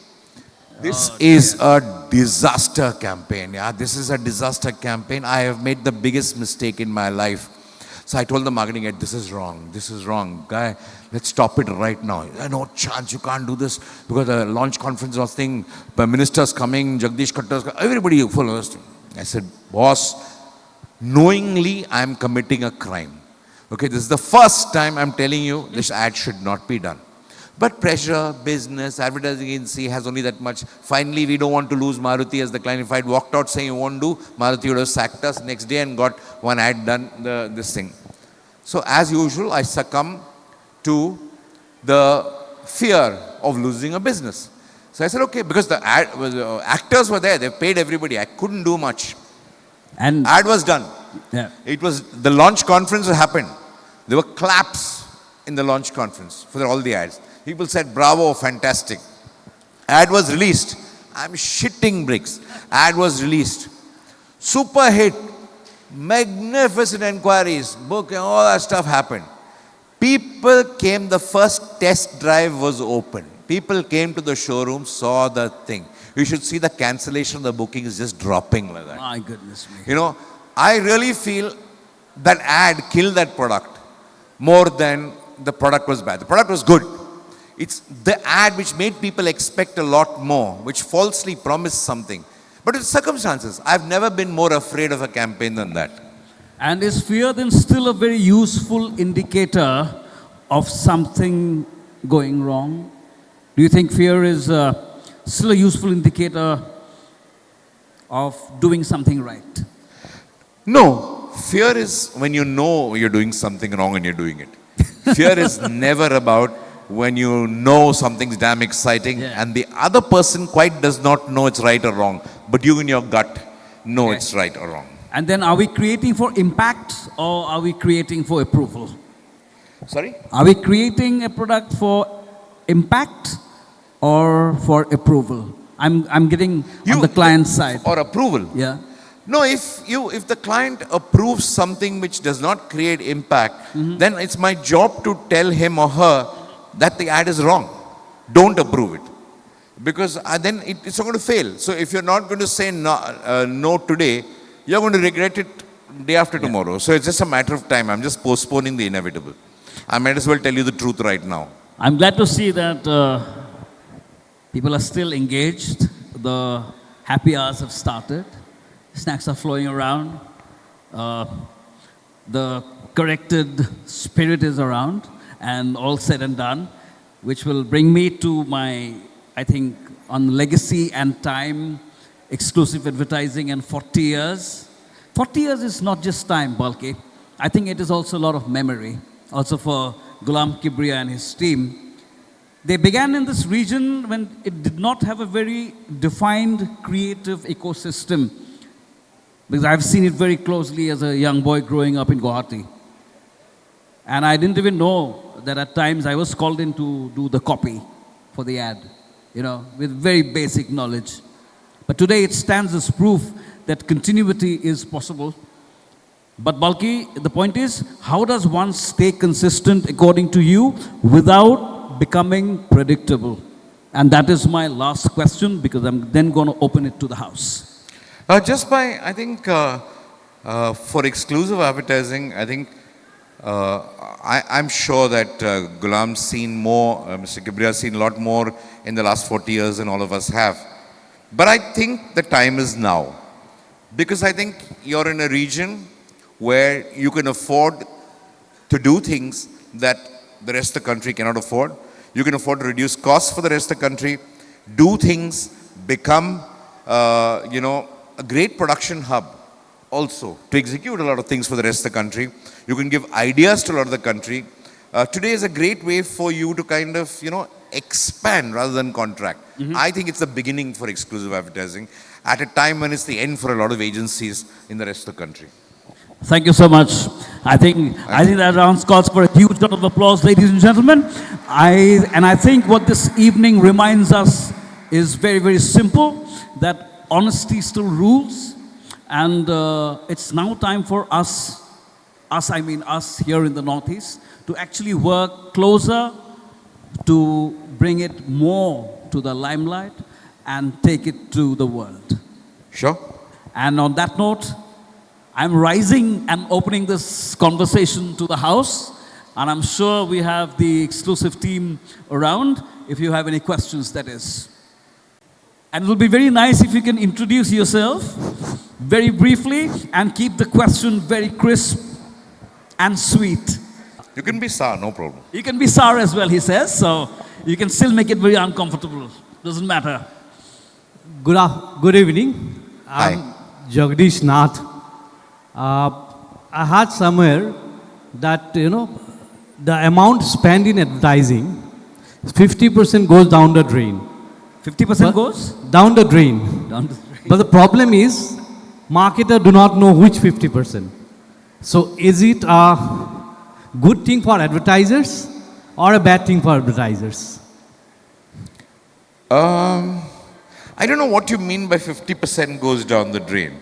This is a disaster campaign. Yeah, this is a disaster campaign. I have made the biggest mistake in my life." So I told the marketing head, "This is wrong. This is wrong. Guy, let's stop it right now." "No chance. You can't do this because the launch conference was thing. The minister's coming, Jagdish Khattar's coming, everybody full of this." I said, "Boss, knowingly I am committing a crime. Okay, this is the first time I'm telling you this ad should not be done. But pressure, business, advertising agency has only that much. Finally, we don't want to lose Maruti as the client. If I'd walked out saying you won't do, Maruti would have sacked us next day and got one ad done, this thing. So as usual, I succumb to the fear of losing a business. So I said, okay, because the actors were there, they paid everybody. I couldn't do much. And Ad was done. yeah. It was, the launch conference happened. There were claps in the launch conference for all the ads. People said, bravo, fantastic. Ad was released. I'm shitting bricks. Ad was released. Super hit. Magnificent inquiries. Book and all that stuff happened. People came, the first test drive was open. People came to the showroom, saw the thing. You should see the cancellation of the booking is just dropping like that. My goodness me. You know, I really feel that ad killed that product more than the product was bad. The product was good. It's the ad which made people expect a lot more, which falsely promised something. But it's circumstances. I've never been more afraid of a campaign than that. And is fear then still a very useful indicator of something going wrong? Do you think fear is still a useful indicator of doing something right? No, fear is when you know you're doing something wrong and you're doing it. Fear is never about when you know something's damn exciting and the other person quite does not know it's right or wrong, but you in your gut know it's right or wrong. And then are we creating for impact or are we creating for approval? Sorry? Are we creating a product for impact or for approval? I'm getting on the client side. Or approval. Yeah. No, if the client approves something which does not create impact, then it's my job to tell him or her that the ad is wrong. Don't approve it. Because then it's not going to fail. So if you're not going to say no today, you're going to regret it day after tomorrow. So it's just a matter of time. I'm just postponing the inevitable. I might as well tell you the truth right now. I'm glad to see that people are still engaged. The happy hours have started. Snacks are flowing around. The corrected spirit is around. And all said and done, which will bring me to my, I think, on legacy and time, exclusive advertising and 40 years. 40 years is not just time, Balki. I think it is also a lot of memory. Also for Ghulam Kibriya and his team. They began in this region when it did not have a very defined creative ecosystem. Because I've seen it very closely as a young boy growing up in Guwahati. And I didn't even know that at times I was called in to do the copy for the ad, with very basic knowledge. But today it stands as proof that continuity is possible. But Balki, the point is, how does one stay consistent according to you without becoming predictable? And that is my last question because I'm then going to open it to the house. Just by, I think, for exclusive advertising, I think, I'm sure that Ghulam's seen more, Mr. Kibriya's seen a lot more in the last 40 years than all of us have. But I think the time is now. Because I think you're in a region where you can afford to do things that the rest of the country cannot afford. You can afford to reduce costs for the rest of the country, do things, become, a great production hub also to execute a lot of things for the rest of the country. You can give ideas to a lot of the country. Today is a great way for you to kind of, expand rather than contract. I think it's the beginning for exclusive advertising at a time when it's the end for a lot of agencies in the rest of the country. Thank you so much. I think that round calls for a huge round of applause, ladies and gentlemen. I think what this evening reminds us is very, very simple, that honesty still rules. And it's now time for us here in the Northeast, to actually work closer to bring it more to the limelight and take it to the world. Sure. And on that note, I'm rising and opening this conversation to the house. And I'm sure we have the exclusive team around if you have any questions, that is. And it will be very nice if you can introduce yourself very briefly and keep the question very crisp and sweet. You can be Sir, no problem. You can be sour as well, he says, so you can still make it very uncomfortable. Doesn't matter. Good evening. Hi. I'm Jagdish Nath. I heard somewhere that, the amount spent in advertising, 50% goes down the drain. 50% goes? Down the drain. Down the drain. But the problem is, marketers do not know which 50%. So is it a good thing for advertisers or a bad thing for advertisers? I don't know what you mean by 50% goes down the drain.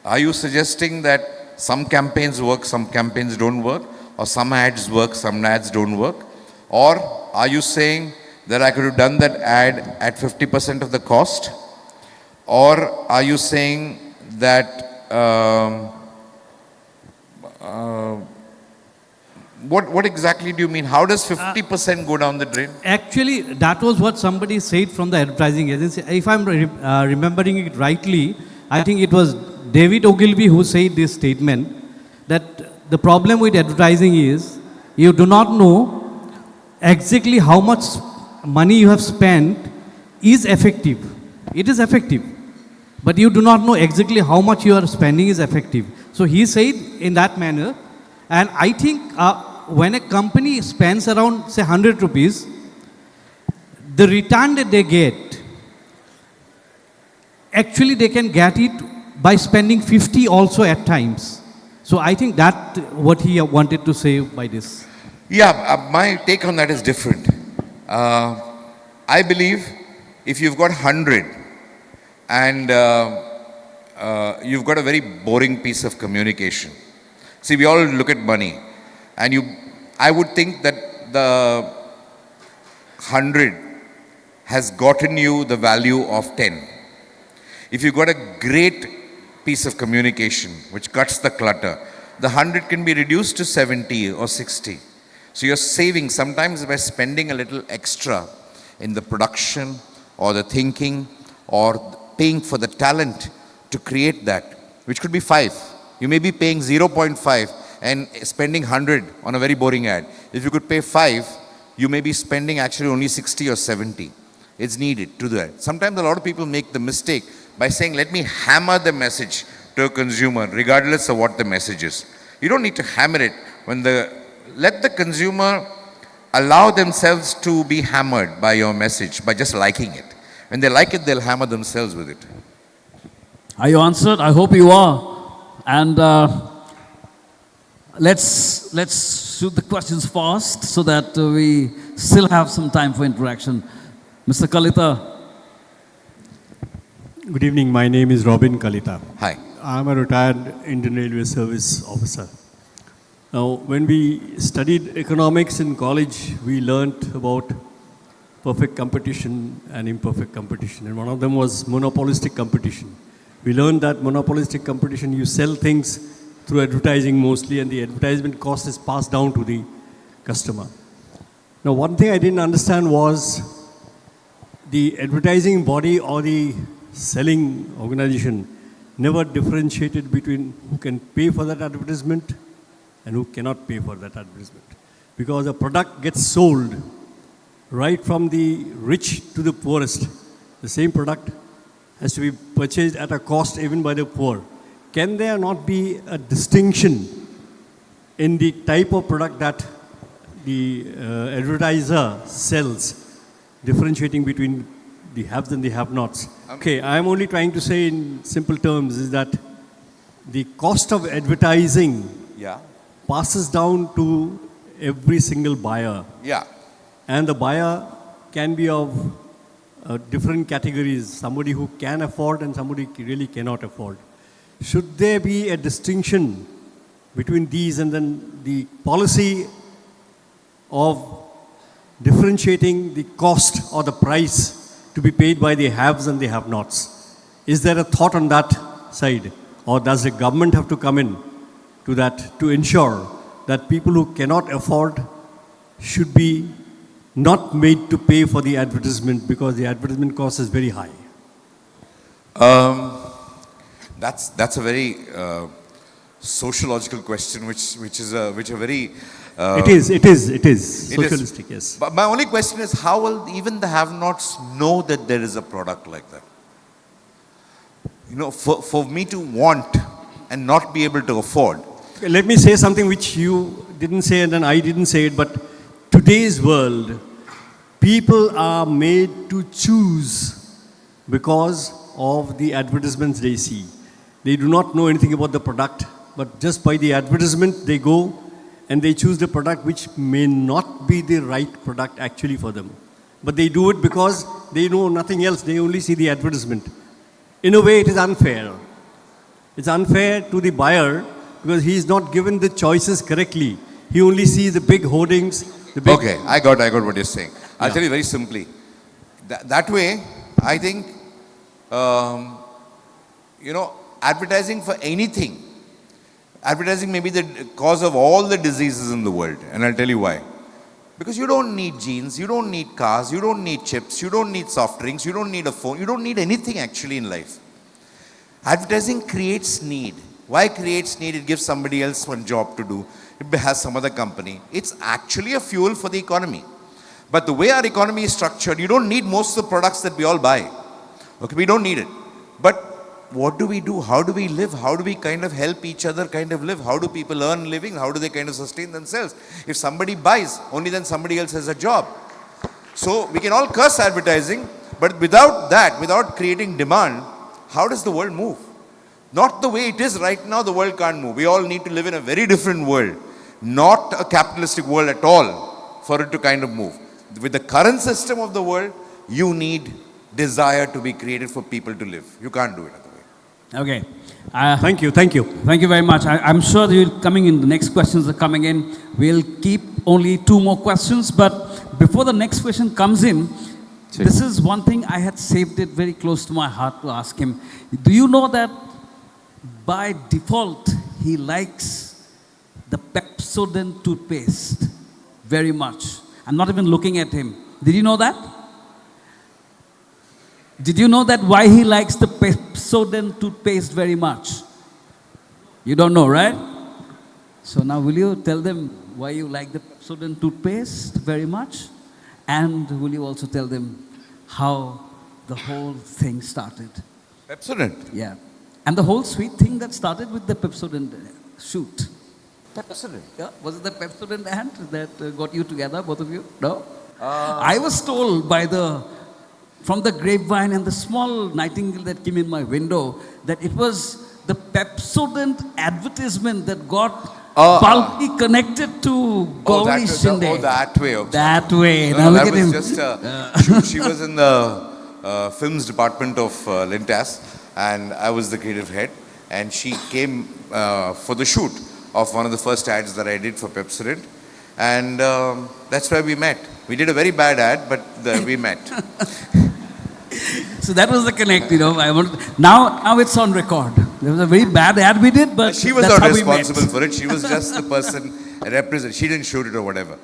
Are you suggesting that some campaigns work, some campaigns don't work? Or some ads work, some ads don't work? Or are you saying that I could have done that ad at 50% of the cost? Or are you saying that, what exactly do you mean? How does 50% go down the drain? Actually, that was what somebody said from the advertising agency. If I'm remembering it rightly, I think it was David Ogilvy who said this statement, that the problem with advertising is you do not know exactly how much money you have spent is effective. It is effective, but you do not know exactly how much you are spending is effective. So he said in that manner, and I think when a company spends around, say, 100 rupees, the return that they get, actually they can get it by spending 50 also at times. So I think that what he wanted to say by this. Yeah, my take on that is different. I believe if you've got 100 and you've got a very boring piece of communication. See, we all look at money, and I would think that the 100 has gotten you the value of 10. If you've got a great piece of communication which cuts the clutter, the 100 can be reduced to 70 or 60. So you're saving sometimes by spending a little extra in the production or the thinking or paying for the talent to create that, which could be 5. You may be paying 0.5 and spending 100 on a very boring ad. If you could pay 5, you may be spending actually only 60 or 70. It's needed to do that. Sometimes a lot of people make the mistake by saying, let me hammer the message to a consumer regardless of what the message is. You don't need to hammer it. Let the consumer allow themselves to be hammered by your message by just liking it. When they like it, they'll hammer themselves with it. Are you answered? I hope you are. And let's shoot the questions fast so that we still have some time for interaction. Mr. Kalita. Good evening. My name is Robin Kalita. Hi. I'm a retired Indian Railway Service officer. Now, when we studied economics in college, we learnt about perfect competition and imperfect competition. And one of them was monopolistic competition. We learned that monopolistic competition, you sell things through advertising mostly, and the advertisement cost is passed down to the customer. Now, one thing I didn't understand was the advertising body or the selling organization never differentiated between who can pay for that advertisement and who cannot pay for that advertisement. Because a product gets sold right from the rich to the poorest. The same product has to be purchased at a cost even by the poor. Can there not be a distinction in the type of product that the advertiser sells, differentiating between the haves and the have-nots? Okay, I am only trying to say in simple terms is that the cost of advertising passes down to every single buyer. Yeah. And the buyer can be of different categories, somebody who can afford and somebody really cannot afford. Should there be a distinction between these and then the policy of differentiating the cost or the price to be paid by the haves and the have-nots? Is there a thought on that side? Or does the government have to come in to that to ensure that people who cannot afford should be not made to pay for the advertisement because the advertisement cost is very high? Um, that's a very sociological question, which a very It is it is. socialistic, yes. But my only question is, how will even the have-nots know that there is a product like that? You know, for me to want and not be able to afford. Okay, let me say something which you didn't say and then I didn't say it, but today's world, people are made to choose because of the advertisements they see. They do not know anything about the product, but just by the advertisement they go and they choose the product which may not be the right product actually for them. But they do it because they know nothing else, they only see the advertisement. In a way, it is unfair. It's unfair to the buyer because he is not given the choices correctly. He only sees the big hoardings, the big... Okay, I got what you're saying. I'll tell you very simply. That way, I think, you know, advertising for anything, advertising may be the cause of all the diseases in the world. And I'll tell you why. Because you don't need jeans, you don't need cars, you don't need chips, you don't need soft drinks, you don't need a phone, you don't need anything actually in life. Advertising creates need. Why creates need? It gives somebody else one job to do. It has some other company. It's actually a fuel for the economy. But the way our economy is structured, you don't need most of the products that we all buy. Okay, we don't need it. But what do we do? How do we live? How do we kind of help each other kind of live? How do people earn living? How do they kind of sustain themselves? If somebody buys, only then somebody else has a job. So we can all curse advertising, but without that, without creating demand, how does the world move? Not the way it is right now, the world can't move. We all need to live in a very different world, not a capitalistic world at all, for it to kind of move. With the current system of the world, you need desire to be created for people to live. You can't do it otherwise. Okay. Thank you. Thank you very much. I'm sure that you're coming in, the next questions are coming in. We'll keep only 2 more questions, but before the next question comes in, this is one thing I had saved it very close to my heart to ask him. Do you know that by default, he likes the Pepsodent toothpaste very much? I'm not even looking at him. Did you know that? Did you know that why he likes the Pepsodent toothpaste very much? You don't know, right? So now will you tell them why you like the Pepsodent toothpaste very much? And will you also tell them how the whole thing started? Pepsodent? Yeah. And the whole sweet thing that started with the Pepsodent shoot. Pepsodent? Yeah. Was it the Pepsodent ant that got you together, both of you? No? I was told from the grapevine and the small nightingale that came in my window that it was the Pepsodent advertisement that got Balki connected to Gauri Shinde. That way. Okay. That way. No, Now look that at was him. just, she was in the films department of Lintas, and I was the creative head, and she came for the shoot of one of the first ads that I did for Pepsodent, and that's where we met. We did a very bad ad, but we met. So that was the connect, you know. Now it's on record. There was a very bad ad we did, but she was that's not how we met. responsible for it. She was just the person represent. She didn't shoot it or whatever.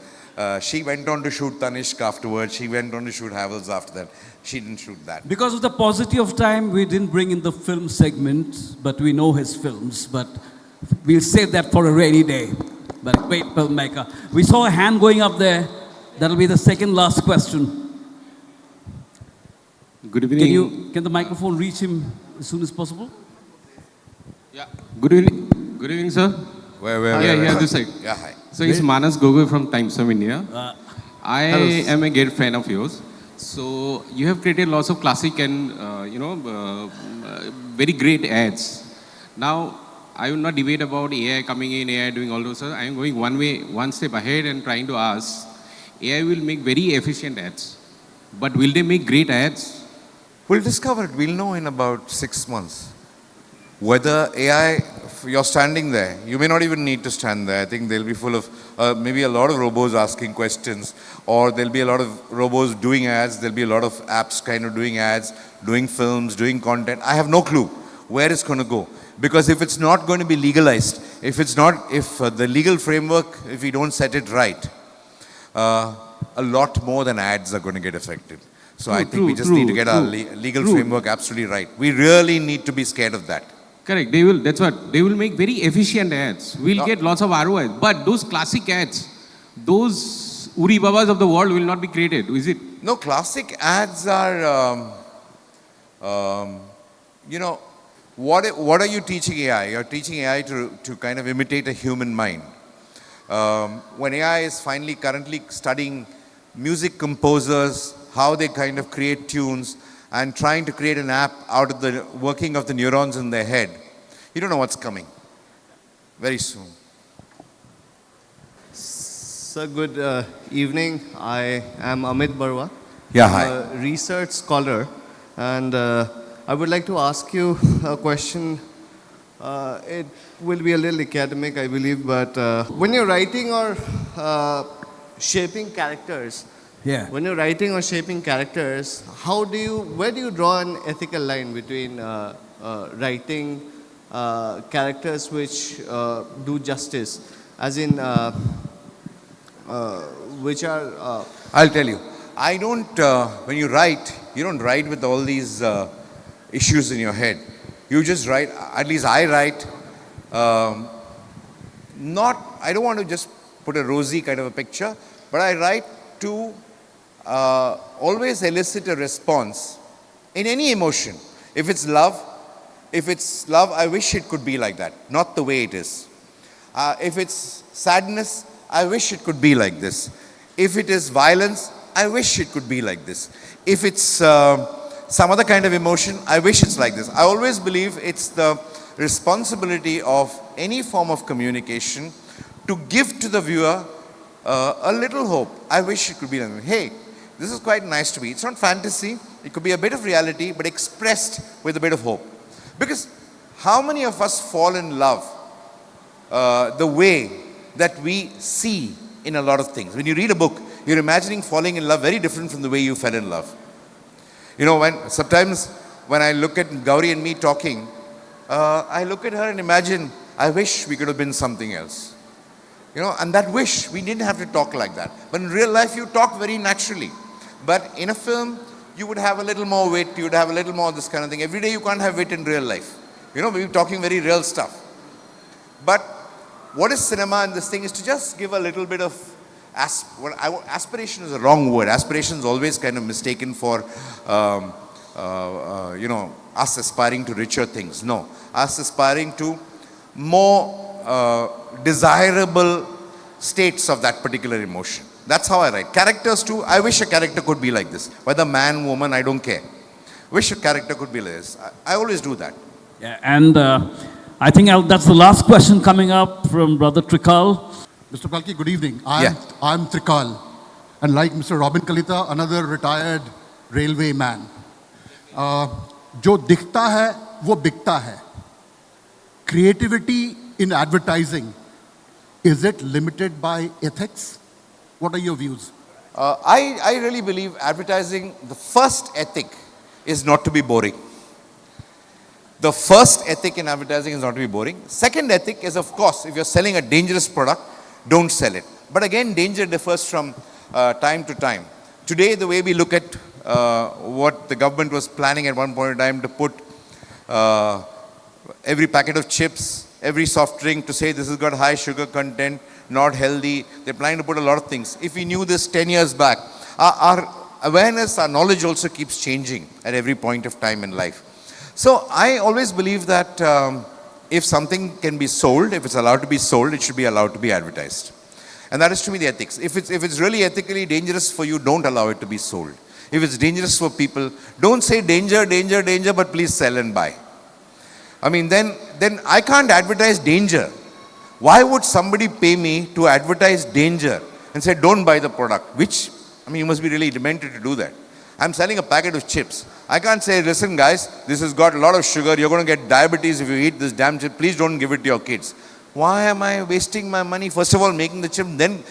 She went on to shoot Tanishq afterwards. She went on to shoot Havels after that. She didn't shoot that. Because of the paucity of time, we didn't bring in the film segment, but we know his films. But we'll save that for a rainy day. But a great filmmaker. We saw a hand going up there. That'll be the second last question. Good evening. Can the microphone reach him as soon as possible? Yeah. Good evening. Good evening, sir. Where? Yeah, this side. Yeah, hi. So it's Manas Gogoi from Times of India. I am a great fan of yours. So you have created lots of classic and very great ads. Now I will not debate about AI coming in, AI doing all those. I am going one step ahead and trying to ask. AI will make very efficient ads, but will they make great ads? We'll discover it. We'll know in about 6 months. Whether AI, you're standing there, you may not even need to stand there. I think they'll be full of, maybe a lot of robots asking questions, or there'll be a lot of robots doing ads, there'll be a lot of apps kind of doing ads, doing films, doing content. I have no clue where it's going to go. Because if it's not going to be legalized, if the legal framework, if we don't set it right, a lot more than ads are going to get affected. So I think we just need to get our legal framework absolutely right. We really need to be scared of that. Correct. That's what, they will make very efficient ads. We'll get lots of ROI. But those classic ads, those Uri Babas of the world will not be created, is it? No, classic ads are, you know, what are you teaching AI? You're teaching AI to kind of imitate a human mind. When AI is finally currently studying music composers, how they kind of create tunes, and trying to create an app out of the working of the neurons in their head, you don't know what's coming very soon. Sir, good evening. I am Amit Barwa. Yeah, I'm hi. a research scholar, and I would like to ask you a question. It will be a little academic, I believe, but when you're writing or shaping characters, when you're writing or shaping characters, where do you draw an ethical line between writing characters which do justice, as in which are... I'll tell you. I don't, when you don't write with all these issues in your head. You just write, at least I write, I don't want to just put a rosy kind of a picture, but I write to always elicit a response in any emotion. If it's love, I wish it could be like that, not the way it is. If it's sadness, I wish it could be like this. If it is violence, I wish it could be like this. If it's some other kind of emotion, I wish it's like this. I always believe it's the responsibility of any form of communication to give to the viewer a little hope. I wish it could be like this. Hey, this is quite nice to me. It's not fantasy. It could be a bit of reality, but expressed with a bit of hope. Because how many of us fall in love the way that we see in a lot of things? When you read a book, you're imagining falling in love very different from the way you fell in love. You know, sometimes when I look at Gauri and me talking, I look at her and imagine, I wish we could have been something else. You know, and that wish, we didn't have to talk like that. But in real life, you talk very naturally. But in a film, you would have a little more wit, you would have a little more this kind of thing. Every day you can't have wit in real life. You know, we're talking very real stuff. But what is cinema and this thing is to just give a little bit of aspiration is a wrong word. Aspiration is always kind of mistaken for, you know, us aspiring to richer things. No, us aspiring to more desirable states of that particular emotion. That's how I write. Characters too, I wish a character could be like this. Whether man, woman, I don't care. Wish a character could be like this. I always do that. Yeah, and I think that's the last question coming up from Brother Trikal. Mr. Balki, good evening. I'm Trikal. And like Mr. Robin Kalita, another retired railway man. जो दिखता है, वो बिकता है. Creativity in advertising, is it limited by ethics? What are your views? I really believe advertising, the first ethic is not to be boring. The first ethic in advertising is not to be boring. Second ethic is, of course, if you're selling a dangerous product, don't sell it. But again, danger differs from time to time. Today, the way we look at what the government was planning at one point in time to put every packet of chips, every soft drink to say this has got high sugar content, not healthy. They're planning to put a lot of things. If we knew this 10 years back, our awareness, our knowledge also keeps changing at every point of time in life. So I always believe that if something can be sold, if it's allowed to be sold, it should be allowed to be advertised. And that is to me the ethics. If it's really ethically dangerous for you, don't allow it to be sold. If it's dangerous for people, don't say danger, danger, danger, but please sell and buy. I mean, then I can't advertise danger. Why would somebody pay me to advertise danger and say don't buy the product? Which, I mean, you must be really demented to do that. I'm selling a packet of chips. I can't say, listen guys, this has got a lot of sugar. You're going to get diabetes if you eat this damn chip. Please don't give it to your kids. Why am I wasting my money? First of all, making the chip, then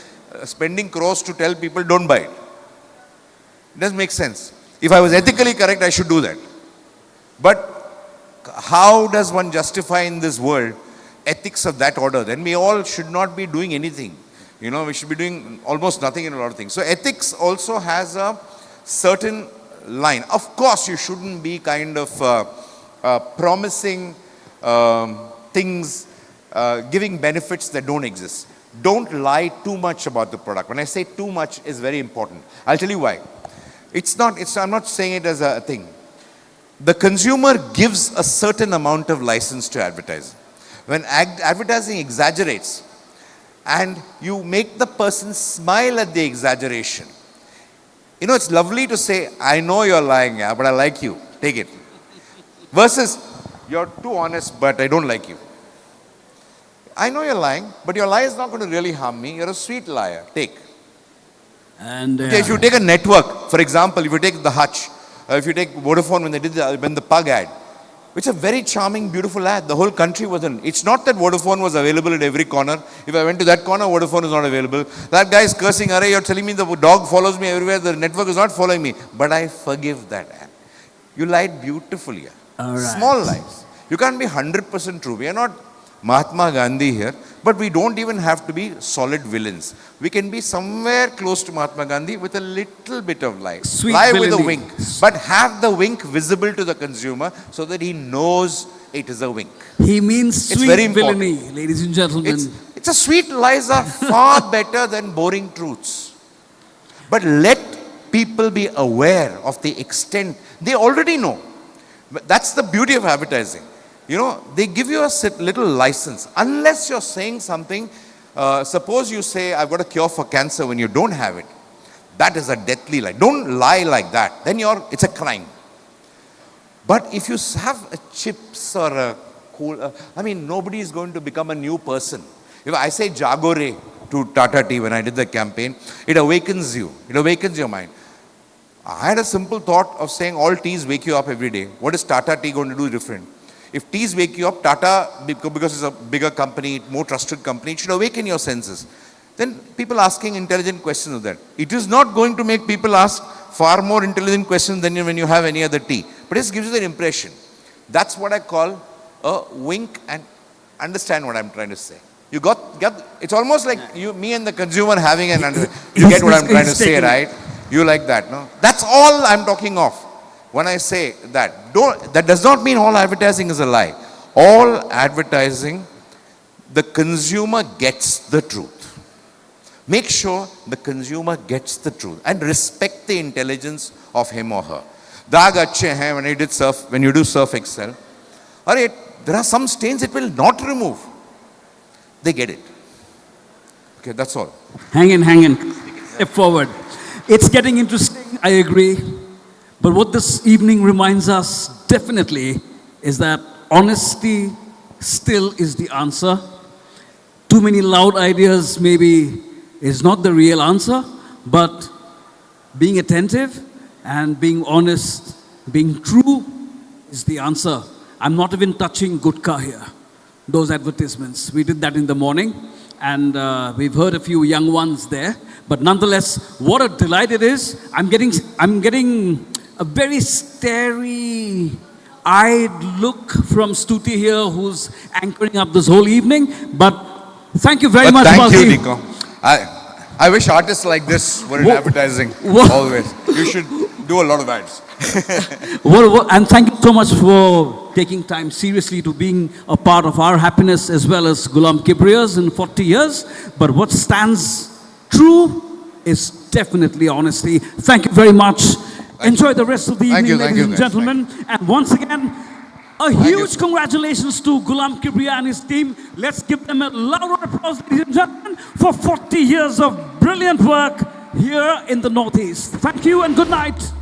spending crores to tell people don't buy it. It doesn't make sense. If I was ethically correct, I should do that. But how does one justify in this world ethics of that order? Then we all should not be doing anything. You know, we should be doing almost nothing in a lot of things. So ethics also has a certain line. Of course, you shouldn't be kind of promising things, giving benefits that don't exist. Don't lie too much about the product. When I say too much is very important. I'll tell you why. I'm not saying it as a thing. The consumer gives a certain amount of license to advertising. When advertising exaggerates and you make the person smile at the exaggeration, you know, it's lovely to say, I know you're lying, yeah, but I like you. Take it. Versus, you're too honest, but I don't like you. I know you're lying, but your lie is not going to really harm me. You're a sweet liar. Take. And Okay, if you take a network, for example, if you take the Hutch, if you take Vodafone when they did the pug ad, it's a very charming, beautiful ad. The whole country was in. It's not that Vodafone was available at every corner. If I went to that corner, Vodafone is not available. That guy is cursing, Arey, you're telling me the dog follows me everywhere, the network is not following me. But I forgive that ad. You lied beautifully. All right. Small lies. You can't be 100% true. We are not Mahatma Gandhi here, but we don't even have to be solid villains. We can be somewhere close to Mahatma Gandhi with a little bit of lie. Sweet lie with a villainy. wink, but have the wink visible to the consumer so that he knows it is a wink. he means It's sweet very important. villainy, ladies and gentlemen. It's a sweet lies are far better than boring truths. But let people be aware of the extent. They already know. But that's the beauty of advertising. You know, they give you a little license. Unless you're saying something, suppose you say, I've got a cure for cancer when you don't have it. That is a deathly lie. Don't lie like that. Then it's a crime. But if you have a chips or a cool, nobody is going to become a new person. If I say Jagore to Tata Tea when I did the campaign, it awakens you. It awakens your mind. I had a simple thought of saying all teas wake you up every day. What is Tata Tea going to do different? If teas wake you up, Tata, because it's a bigger company, more trusted company, it should awaken your senses. Then people asking intelligent questions of that. It is not going to make people ask far more intelligent questions than when you have any other tea. But it gives you that impression. That's what I call a wink, and understand what I'm trying to say. You got it's almost like me and the consumer having an you get what I'm trying to say, right? You like that, no? That's all I'm talking of. When I say that, that does not mean all advertising is a lie. All advertising, the consumer gets the truth. Make sure the consumer gets the truth and respect the intelligence of him or her. Daag achhe hain when you do Surf Excel. There are some stains it will not remove. They get it. Okay, that's all. Hang in. Step forward. It's getting interesting, I agree. But what this evening reminds us definitely is that honesty still is the answer. Too many loud ideas maybe is not the real answer, but being attentive and being honest, being true is the answer. I'm not even touching gutka here, those advertisements. We did that in the morning, and we've heard a few young ones there. But nonetheless, what a delight it is. I'm getting a very starry-eyed look from Stuti here, who's anchoring up this whole evening. But thank you very much, Thank Balki. you, Nico. I wish artists like this were in advertising always. You should do a lot of ads. And thank you so much for taking time seriously to being a part of our happiness as well as Ghulam Kibriya's in 40 years. But what stands true is definitely honesty. Thank you very much. Enjoy the rest of the evening, ladies and gentlemen. And once again, a huge congratulations to Ghulam Kibriya and his team. Let's give them a loud applause, ladies and gentlemen, for 40 years of brilliant work here in the Northeast. Thank you and good night.